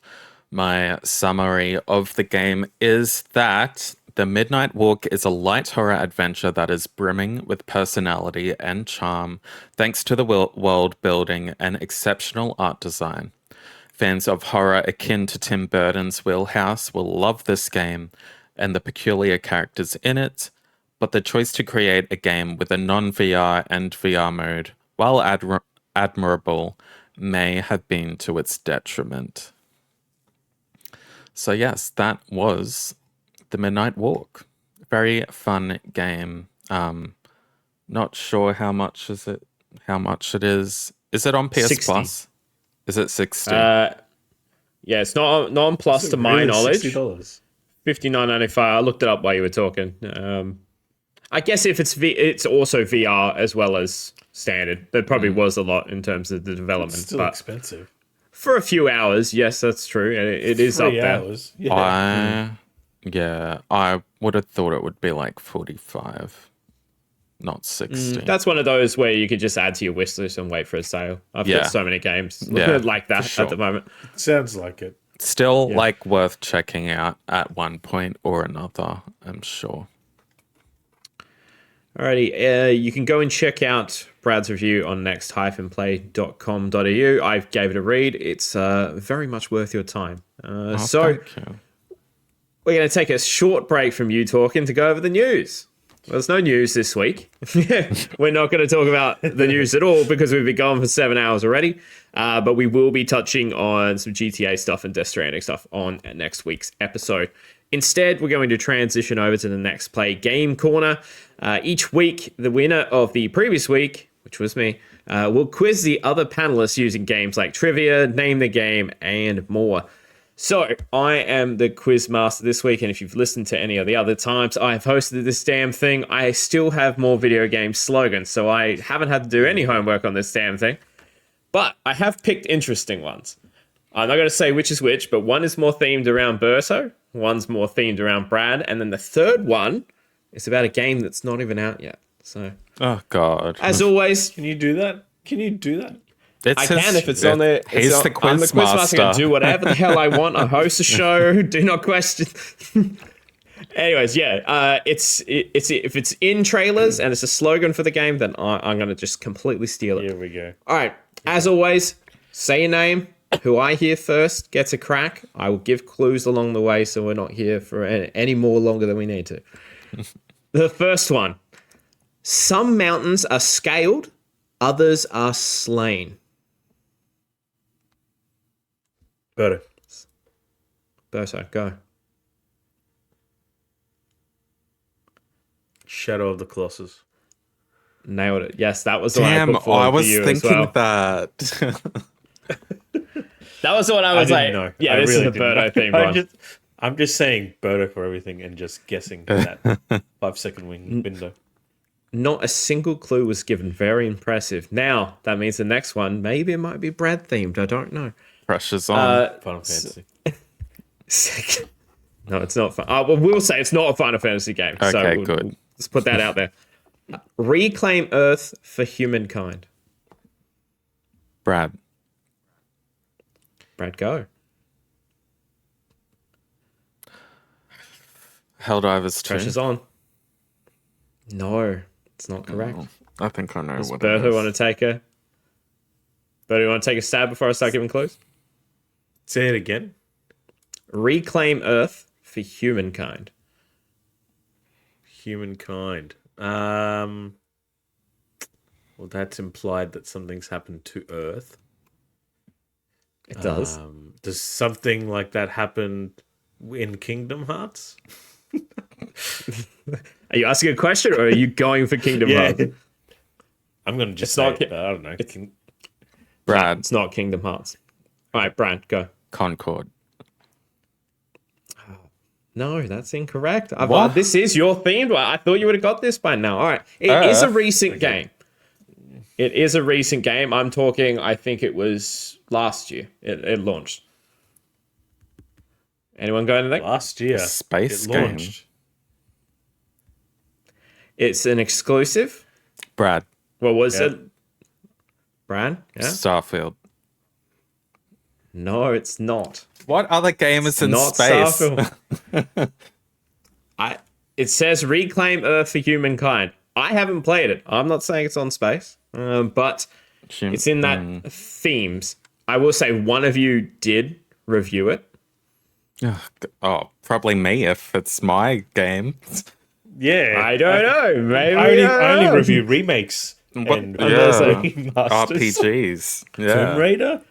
my summary of the game is that The Midnight Walk is a light horror adventure that is brimming with personality and charm thanks to the world building and exceptional art design. Fans of horror akin to Tim Burton's Wheelhouse will love this game and the peculiar characters in it, but the choice to create a game with a non-VR and VR mode, while admirable, may have been to its detriment. So yes, that was The Midnight Walk. Very fun game. Not sure how much it is. Is it on PS 60. Plus? Is it 60? Yeah, it's not on Plus to my knowledge. $60. $59.95. I looked it up while you were talking. I guess if it's also VR as well as standard. There probably was a lot in terms of the development. It's still expensive. For a few hours, yes, that's true. And it is up there. 3 hours. Yeah. I would have thought it would be like 45, not 60. That's one of those where you could just add to your wish list and wait for a sale. I've got so many games like that at the moment. Sounds like it. Still like worth checking out at one point or another, I'm sure. Alrighty, you can go and check out Brad's review on next-play.com.au. I gave it a read. It's very much worth your time. So we're going to take a short break from you talking to go over the news. Well, there's no news this week. We're not going to talk about the news at all because we've been going for 7 hours already. But we will be touching on some GTA stuff and Death Stranding stuff on next week's episode. Instead, we're going to transition over to the Next Play Game Corner. Each week, the winner of the previous week, which was me, will quiz the other panelists using games like trivia, name the game, and more. So, I am the quiz master this week, and if you've listened to any of the other times I've hosted this damn thing, I still have more video game slogans, so I haven't had to do any homework on this damn thing. But I have picked interesting ones. I'm not going to say which is which, but one is more themed around Berto, one's more themed around Brad, and then the third one is about a game that's not even out yet. So, oh god! As always, can you do that? I can if it's on there. He's the quiz I'm the quiz master. I can do whatever the hell I want. I host a show. Do not question. Anyways, if it's in trailers and it's a slogan for the game, then I'm going to just completely steal it. Here we go. All right. As always, say your name. Who I hear first gets a crack. I will give clues along the way so we're not here for any more longer than we need to. The first one. Some mountains are scaled, others are slain. Berto, go. Shadow of the Colossus. Nailed it. Yes, that was the one I put forward I was for you thinking as well. that. That was the one I was like, know. yeah, this is the Berto theme one. I'm just saying Berto for everything and just guessing that 5-second window. Not a single clue was given. Very impressive. Now, that means the next one, maybe it might be Brad themed. I don't know. Pressure's on. Final Fantasy. No, it's not fun. Well, we'll say it's not a Final Fantasy game. Okay, so good. Let's put that out there. Reclaim Earth for humankind. Brad, go. Helldivers 2. Pressure's on. No, it's not correct. Oh, I think I know Does what Berto it is. want to take a... Berto, want to take a stab before I start giving clues? Say it again. Reclaim Earth for humankind. Humankind. Well, that's implied that something's happened to Earth. It does. Does something like that happen in Kingdom Hearts? Are you asking a question or are you going for Kingdom Hearts? I'm going to just It's say not- it, I don't know. Brad, It's not Kingdom Hearts. All right, Brad, go. Concord. No, that's incorrect. What? This is your themed one. I thought you would have got this by now. All right. It is a recent game. It is a recent game. I'm talking, I think it was last year. It launched. Anyone got anything? Last year, Space it game. launched. It's an exclusive. Brad. What was it? Brad? Yeah? Starfield. No, it's not. What other game is in Not space? Starfield. It says Reclaim Earth for Humankind. I haven't played it. I'm not saying it's on space, but it's in that themes. I will say one of you did review it. Oh, probably me if it's my game. Yeah. I don't know. Maybe I only review remakes and remasters. remasters. RPGs. Yeah. Tomb Raider?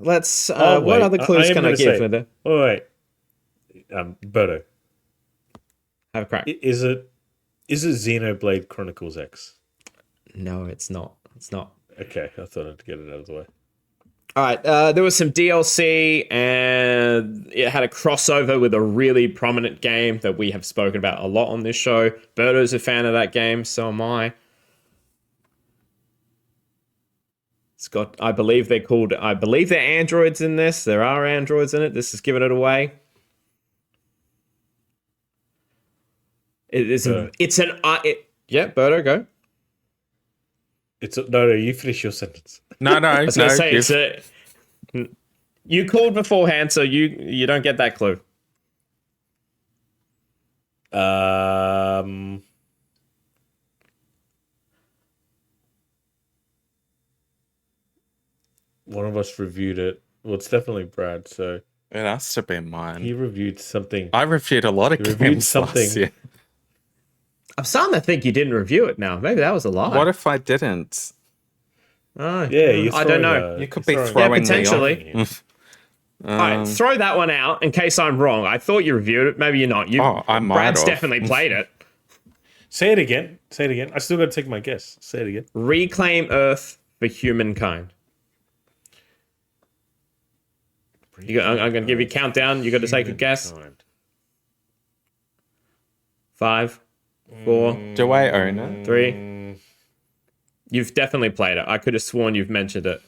Let's. Oh, what wait. other clues can I give say, with it? Oh, wait. Berto, Have a crack. is it Xenoblade Chronicles X? No, it's not. It's not. Okay, I thought I'd get it out of the way. All right. There was some DLC, and it had a crossover with a really prominent game that we have spoken about a lot on this show. Berto's a fan of that game, so am I. It's got, I believe they're androids in this. There are androids in it. This is giving it away. Yeah, Berto, go. No, you finish your sentence. No. I was going to say, you called beforehand, so you don't get that clue. One of us reviewed it. Well, it's definitely Brad, so It has to be mine. he reviewed something. I reviewed a lot of games last year. I'm starting to think you didn't review it now. Maybe that was a lie. What if I didn't? Oh, Yeah, I don't know. You could be throwing me potentially. off. All right, throw that one out in case I'm wrong. I thought you reviewed it. Maybe you're not. I might Brad's have. definitely played it. Say it again. I still got to take my guess. Say it again. Reclaim Earth for Humankind. I'm going to give you a countdown. You got to take a guess. 5, 4, Do I own it? 3. You've definitely played it. I could have sworn you've mentioned it.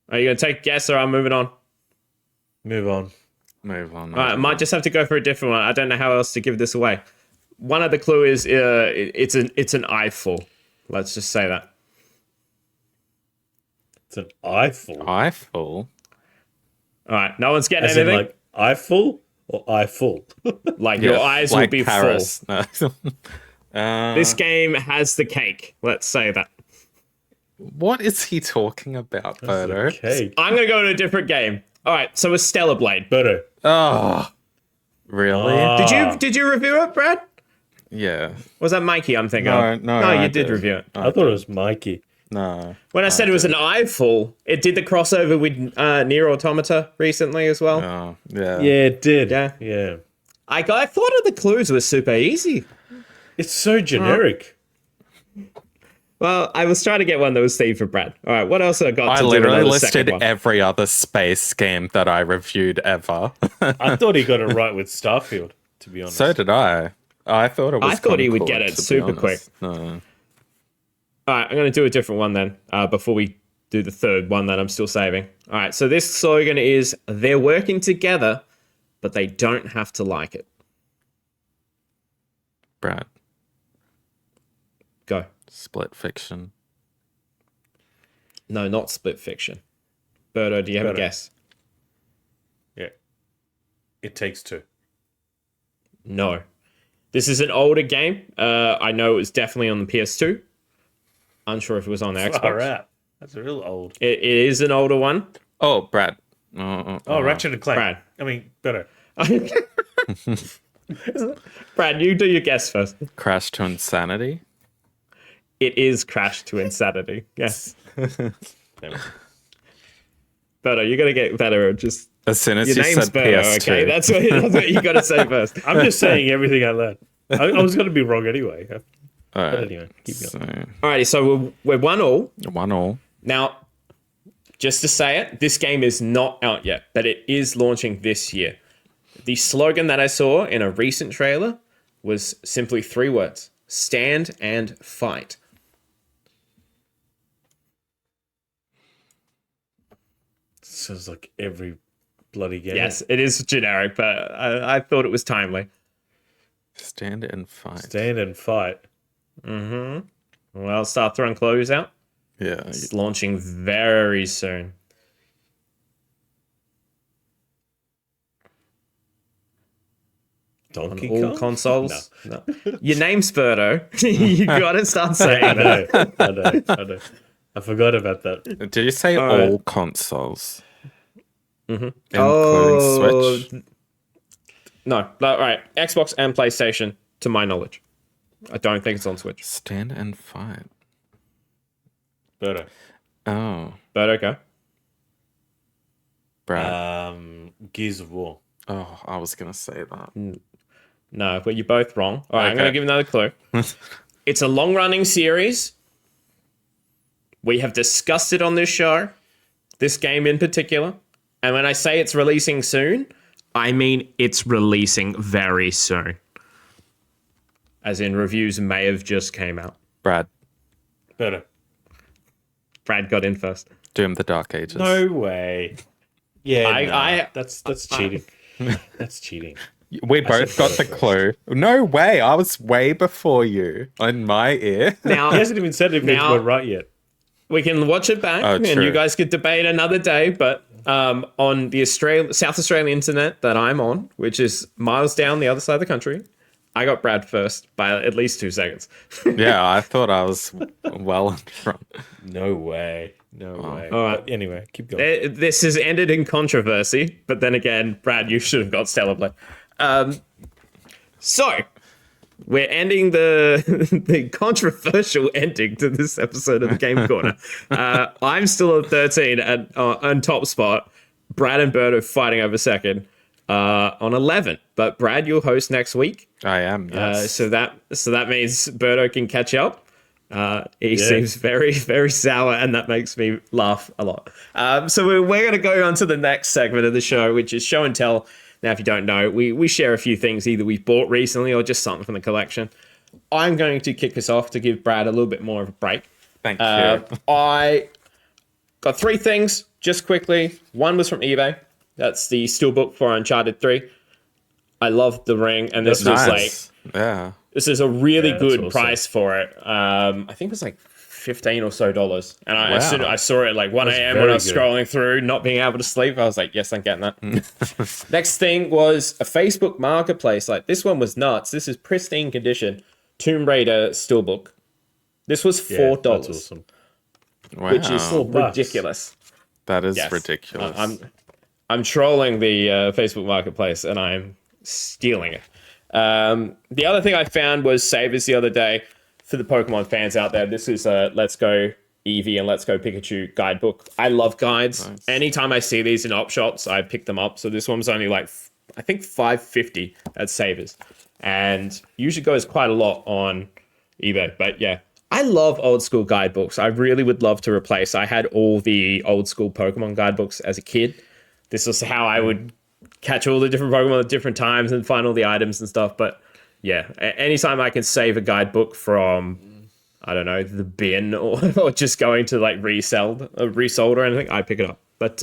Are you going to take a guess or I'm moving on? Move on. Move on. All right, I might just have to go for a different one. I don't know how else to give this away. One other clue is it's an eyeful. Let's just say that. It's an eyeful. Eyeful? All right, no one's getting As in, anything. like eyeful or eyeful? Like your eyes will be Paris. full. This game has the cake. Let's say that. What is he talking about, Berto? Okay. I'm going to go to a different game. All right, so it's Stellar Blade. Berto. Oh, really? Did you review it, Brad? Yeah. Was that Mikey I'm thinking of? No, you I did did. review it. I thought it was Mikey. No. When I said it was an eyeful, it did the crossover with Nier Automata recently as well. Oh, yeah. Yeah, it did. Yeah. I thought of the clues were super easy. It's so generic. Well, I was trying to get one that was themed for Brad. All right, what else I got I to literally do second listed one? every other space game that I reviewed ever. I thought he got it right with Starfield, to be honest. So did I. I thought it was. I thought he would cool, get it to be super honest. quick. No. All right, I'm going to do a different one then before we do the third one that I'm still saving. All right, so this slogan is, they're working together, but they don't have to like it. Brad. Go. Split Fiction. No, not Split Fiction. Berto, do you have a guess? Yeah. It Takes Two. No. This is an older game. I know it was definitely on the PS2. Unsure if it was on the Xbox. Far out. That's real old. It is an older one. Oh, Brad. Ratchet and Clank. Brad. I mean, better. Brad, you do your guess first. Crash to Insanity. It is Crash to Insanity. Yes. Berto, you got to get better. Just As soon as your you name's said Berto, PS2. okay? That's what you got to say first. I'm just saying everything I learned. I was going to be wrong anyway. All right. But anyway, keep going. Alrighty, so we're 1-1. 1-1. Now, just to say it, this game is not out yet, but it is launching this year. The slogan that I saw in a recent trailer was simply 3 words: stand and fight. Sounds like every bloody game. Yes, it is generic, but I thought it was timely. Stand and fight. Stand and fight. Mm-hmm. Well, start throwing clues out. Yeah. It's launching very soon. Donkey On all Kong? consoles. No. Your name's Birdo. You gotta start saying I that. know. I forgot about that. Did you say all consoles? Mm-hmm. Including Switch? No. Right. Xbox and PlayStation, to my knowledge. I don't think it's on Switch. Stand and fight. Birdo. Oh. Birdo, go. Brad. Gears of War. Oh, I was going to say that. No, but you're both wrong. All right, I'm Okay. going to give another clue. It's a long-running series. We have discussed it on this show, this game in particular. And when I say it's releasing soon, I mean it's releasing very soon. As in, reviews may have just came out. Brad. Birdo. Brad got in first. Doom the Dark Ages. No way. Yeah, that's cheating. That's cheating. We both got the clue. No way. I was way before you on my ear. Now, He hasn't even said if it's went right yet. we can watch it back, and true. you guys could debate another day. But on the South Australian internet that I'm on, which is miles down the other side of the country, I got Brad first by at least 2 seconds. Yeah, I thought I was well in front. No way. No way. All right. But anyway, keep going. This has ended in controversy, but then again, Brad, you should have got Stellar Blade. So we're ending the controversial ending to this episode of the Game Corner. I'm still at 13 and on top spot. Brad and Birdo fighting over second on 11. But Brad, you'll host next week. I am, yes. So that means Birdo can catch up. He seems very, very sour, and that makes me laugh a lot. So we're going to go on to the next segment of the show, which is show and tell. Now, if you don't know, we share a few things either we've bought recently or just something from the collection. I'm going to kick us off to give Brad a little bit more of a break. Thank you. I got 3 things just quickly. One was from eBay. That's the Steelbook for Uncharted 3. I loved the ring, and this was like... Yeah. This is a really good awesome. price for it. I think it was like $15 or so. And as soon as I saw it like 1 a.m. when I was scrolling through, not being able to sleep, I was like, yes, I'm getting that. Next thing was a Facebook marketplace. Like, this one was nuts. This is pristine condition. Tomb Raider Steelbook. This was $4. That's awesome. Wow. Which is ridiculous. That is Yes. ridiculous. I'm trolling the Facebook marketplace, and I'm stealing it. The other thing I found was Savers the other day. For the Pokemon fans out there, this is a Let's Go Eevee and Let's Go Pikachu guidebook. I love guides. Nice. Anytime I see these in op shops, I pick them up. So this one was only like, I think $5.50 at Savers. And usually goes quite a lot on eBay. But yeah, I love old school guidebooks. I really would love to replace. I had all the old school Pokemon guidebooks as a kid. This was how I would catch all the different Pokemon at different times and find all the items and stuff. But yeah, anytime I can save a guidebook from, I don't know, the bin or just going to like resold or anything, I pick it up. But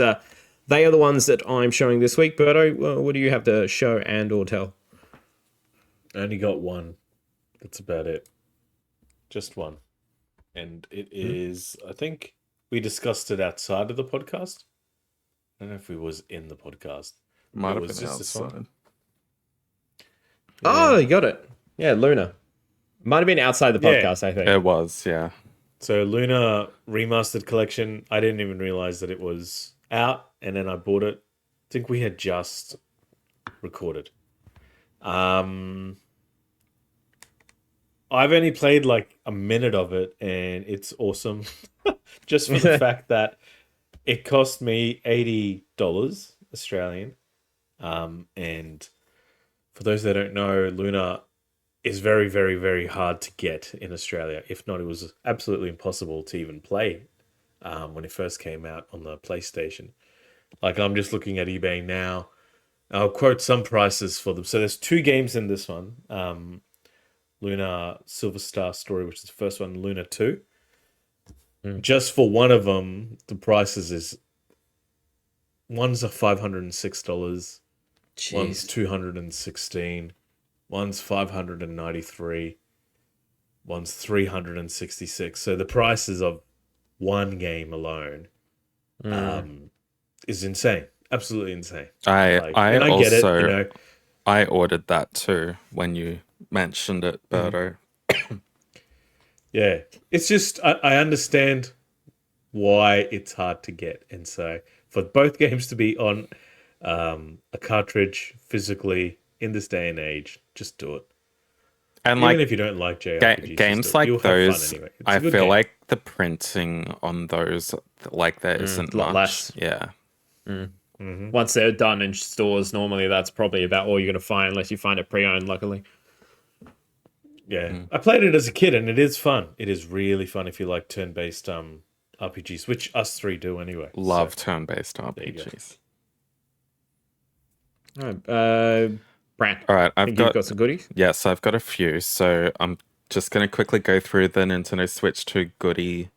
they are the ones that I'm showing this week. Birdo, what do you have to show and or tell? I only got one. That's about it. Just one. And it is, I think we discussed it outside of the podcast. I don't know if it was in the podcast. Might have was been just this one. outside. Oh, you got it. Yeah, Luna. Might have been outside the podcast, I think. It was, yeah. So Luna Remastered Collection, I didn't even realize that it was out, and then I bought it. I think we had just recorded. I've only played like a minute of it, and it's awesome. Just for the fact that it cost me $80 Australian. And for those that don't know, Luna is very, very, very hard to get in Australia. If not, it was absolutely impossible to even play when it first came out on the PlayStation. Like, I'm just looking at eBay now. I'll quote some prices for them. So there's 2 games in this one. Luna Silver Star Story, which is the first one, Luna 2. Just for one of them, the prices is one's a $506, one's Jeez. 216, one's 593, one's 366. So the prices of one game alone is insane. Absolutely insane. I I also get it, you know. I ordered that too when you mentioned it, Berto. Yeah. It's just I understand why it's hard to get. And so for both games to be on a cartridge physically in this day and age, just do it. And Even like if you don't like JRPGs, games just do it. like You'll those, have fun anyway. It's I a good feel game. like the printing on those, like there isn't a lot much. less. Yeah. Once they're done in stores, normally that's probably about all you're going to find, unless you find it pre-owned, luckily. Yeah. I played it as a kid and it is fun. It is really fun if you like turn-based RPGs, which us three do anyway. Love So, turn-based you go. RPGs. All right, Brant, All right, I think you've got some goodies. Yes, I've got a few. So I'm just going to quickly go through the Nintendo Switch 2 goodie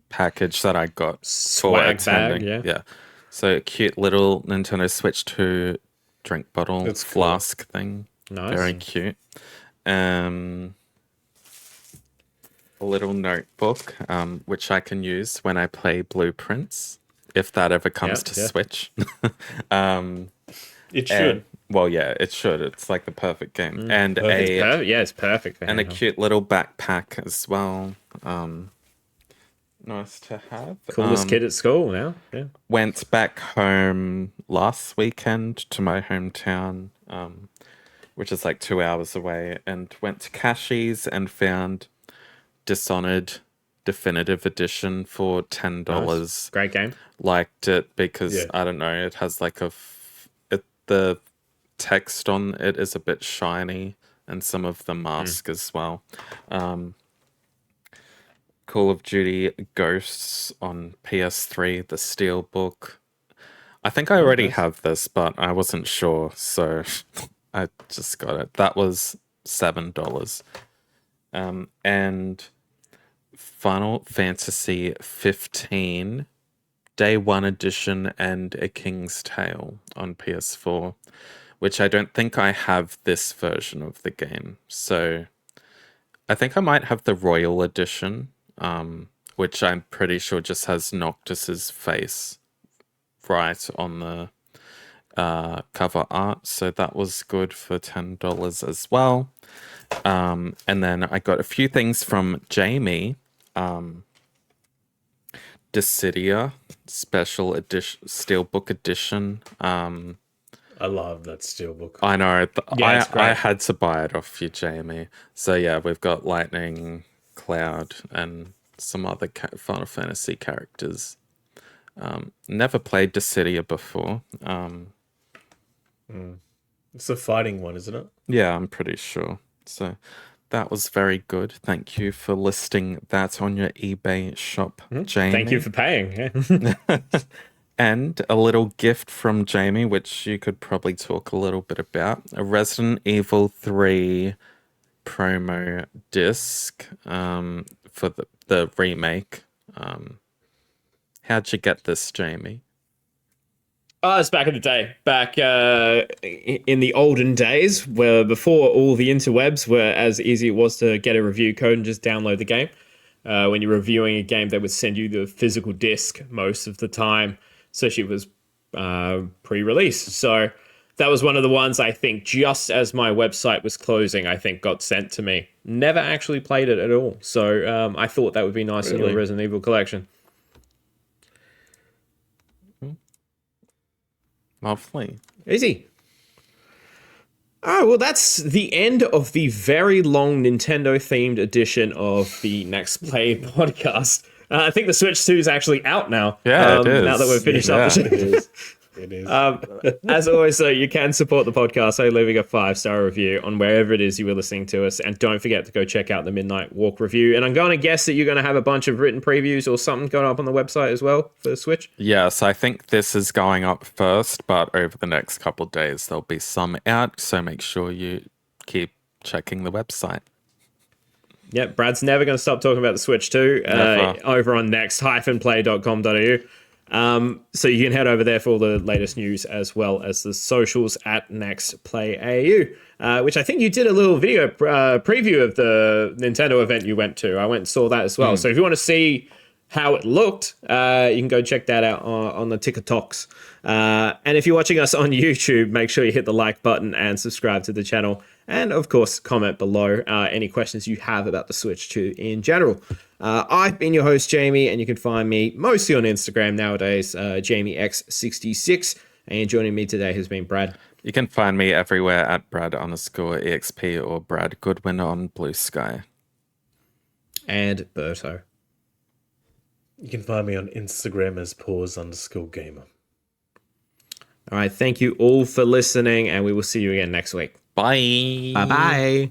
package that I got for Swag attending. bag, yeah. So a cute little Nintendo Switch 2 drink bottle That's cool. flask thing. Nice. Very cute. A little notebook, which I can use when I play Blueprints, if that ever comes to Switch. It should. Well, yeah, it should. It's like the perfect game. And Perfect. It's perfect. For and a handheld. cute little backpack as well. Nice to have. Coolest kid at school now. Yeah. Went back home last weekend to my hometown, which is like 2 hours away, and went to Cashies and found Dishonored Definitive Edition for $10. Nice. Great game. Liked it because I don't know, it has like the text on it is a bit shiny, and some of the mask as well. Call of Duty Ghosts on PS3, the Steelbook. I think I already have this, but I wasn't sure, so I just got it. That was $7. And Final Fantasy 15 Day 1 Edition and A King's Tale on PS4, which I don't think I have this version of the game. So I think I might have the Royal Edition, which I'm pretty sure just has Noctis's face right on the cover art. So that was good for $10 as well. And then I got a few things from Jamie. Dissidia Special Edition, Steelbook Edition. I love that steelbook. I know. Yeah, it's great. I had to buy it off you, Jamie. So yeah, we've got Lightning, Cloud, and some other Final Fantasy characters. Never played Dissidia before. It's a fighting one, isn't it? Yeah, I'm pretty sure. So that was very good. Thank you for listing that on your eBay shop, Jamie. Thank you for paying. Yeah. And a little gift from Jamie, which you could probably talk a little bit about. A Resident Evil 3 promo disc for the remake. How'd you get this, Jamie? Oh, it's back in the day. Back in the olden days, where before all the interwebs were as easy it was to get a review code and just download the game. When you're reviewing a game, they would send you the physical disc most of the time. So she was pre-release. So that was one of the ones I think just as my website was closing, I think got sent to me. Never actually played it at all. So I thought that would be nice in your Resident Evil collection. Lovely. Easy. Oh, well, that's the end of the very long Nintendo-themed edition of the NextPlay podcast. I think the Switch 2 is actually out now. Yeah, it is. Now that we've finished up the It is. It is. As always, though, you can support the podcast by leaving a 5-star review on wherever it is you were listening to us. And don't forget to go check out the Midnight Walk review. And I'm going to guess that you're going to have a bunch of written previews or something going up on the website as well for the Switch. Yes, I think this is going up first, but over the next couple of days, there'll be some out. So make sure you keep checking the website. Yep, Brad's never going to stop talking about the Switch 2 over on next-play.com.au. So you can head over there for all the latest news as well as the socials at NextPlay AU, which I think you did a little video preview of the Nintendo event you went to. I went and saw that as well. So if you want to see how it looked, you can go check that out on the TikToks. And if you're watching us on YouTube, make sure you hit the like button and subscribe to the channel. And of course, comment below any questions you have about the Switch 2 in general. I've been your host, Jamie, and you can find me mostly on Instagram nowadays, JamieX66. And joining me today has been Brad. You can find me everywhere at Brad_EXP or Brad Goodwin on Blue Sky. And Berto. You can find me on Instagram as pause_gamer. All right, thank you all for listening, and we will see you again next week. Bye. Bye-bye.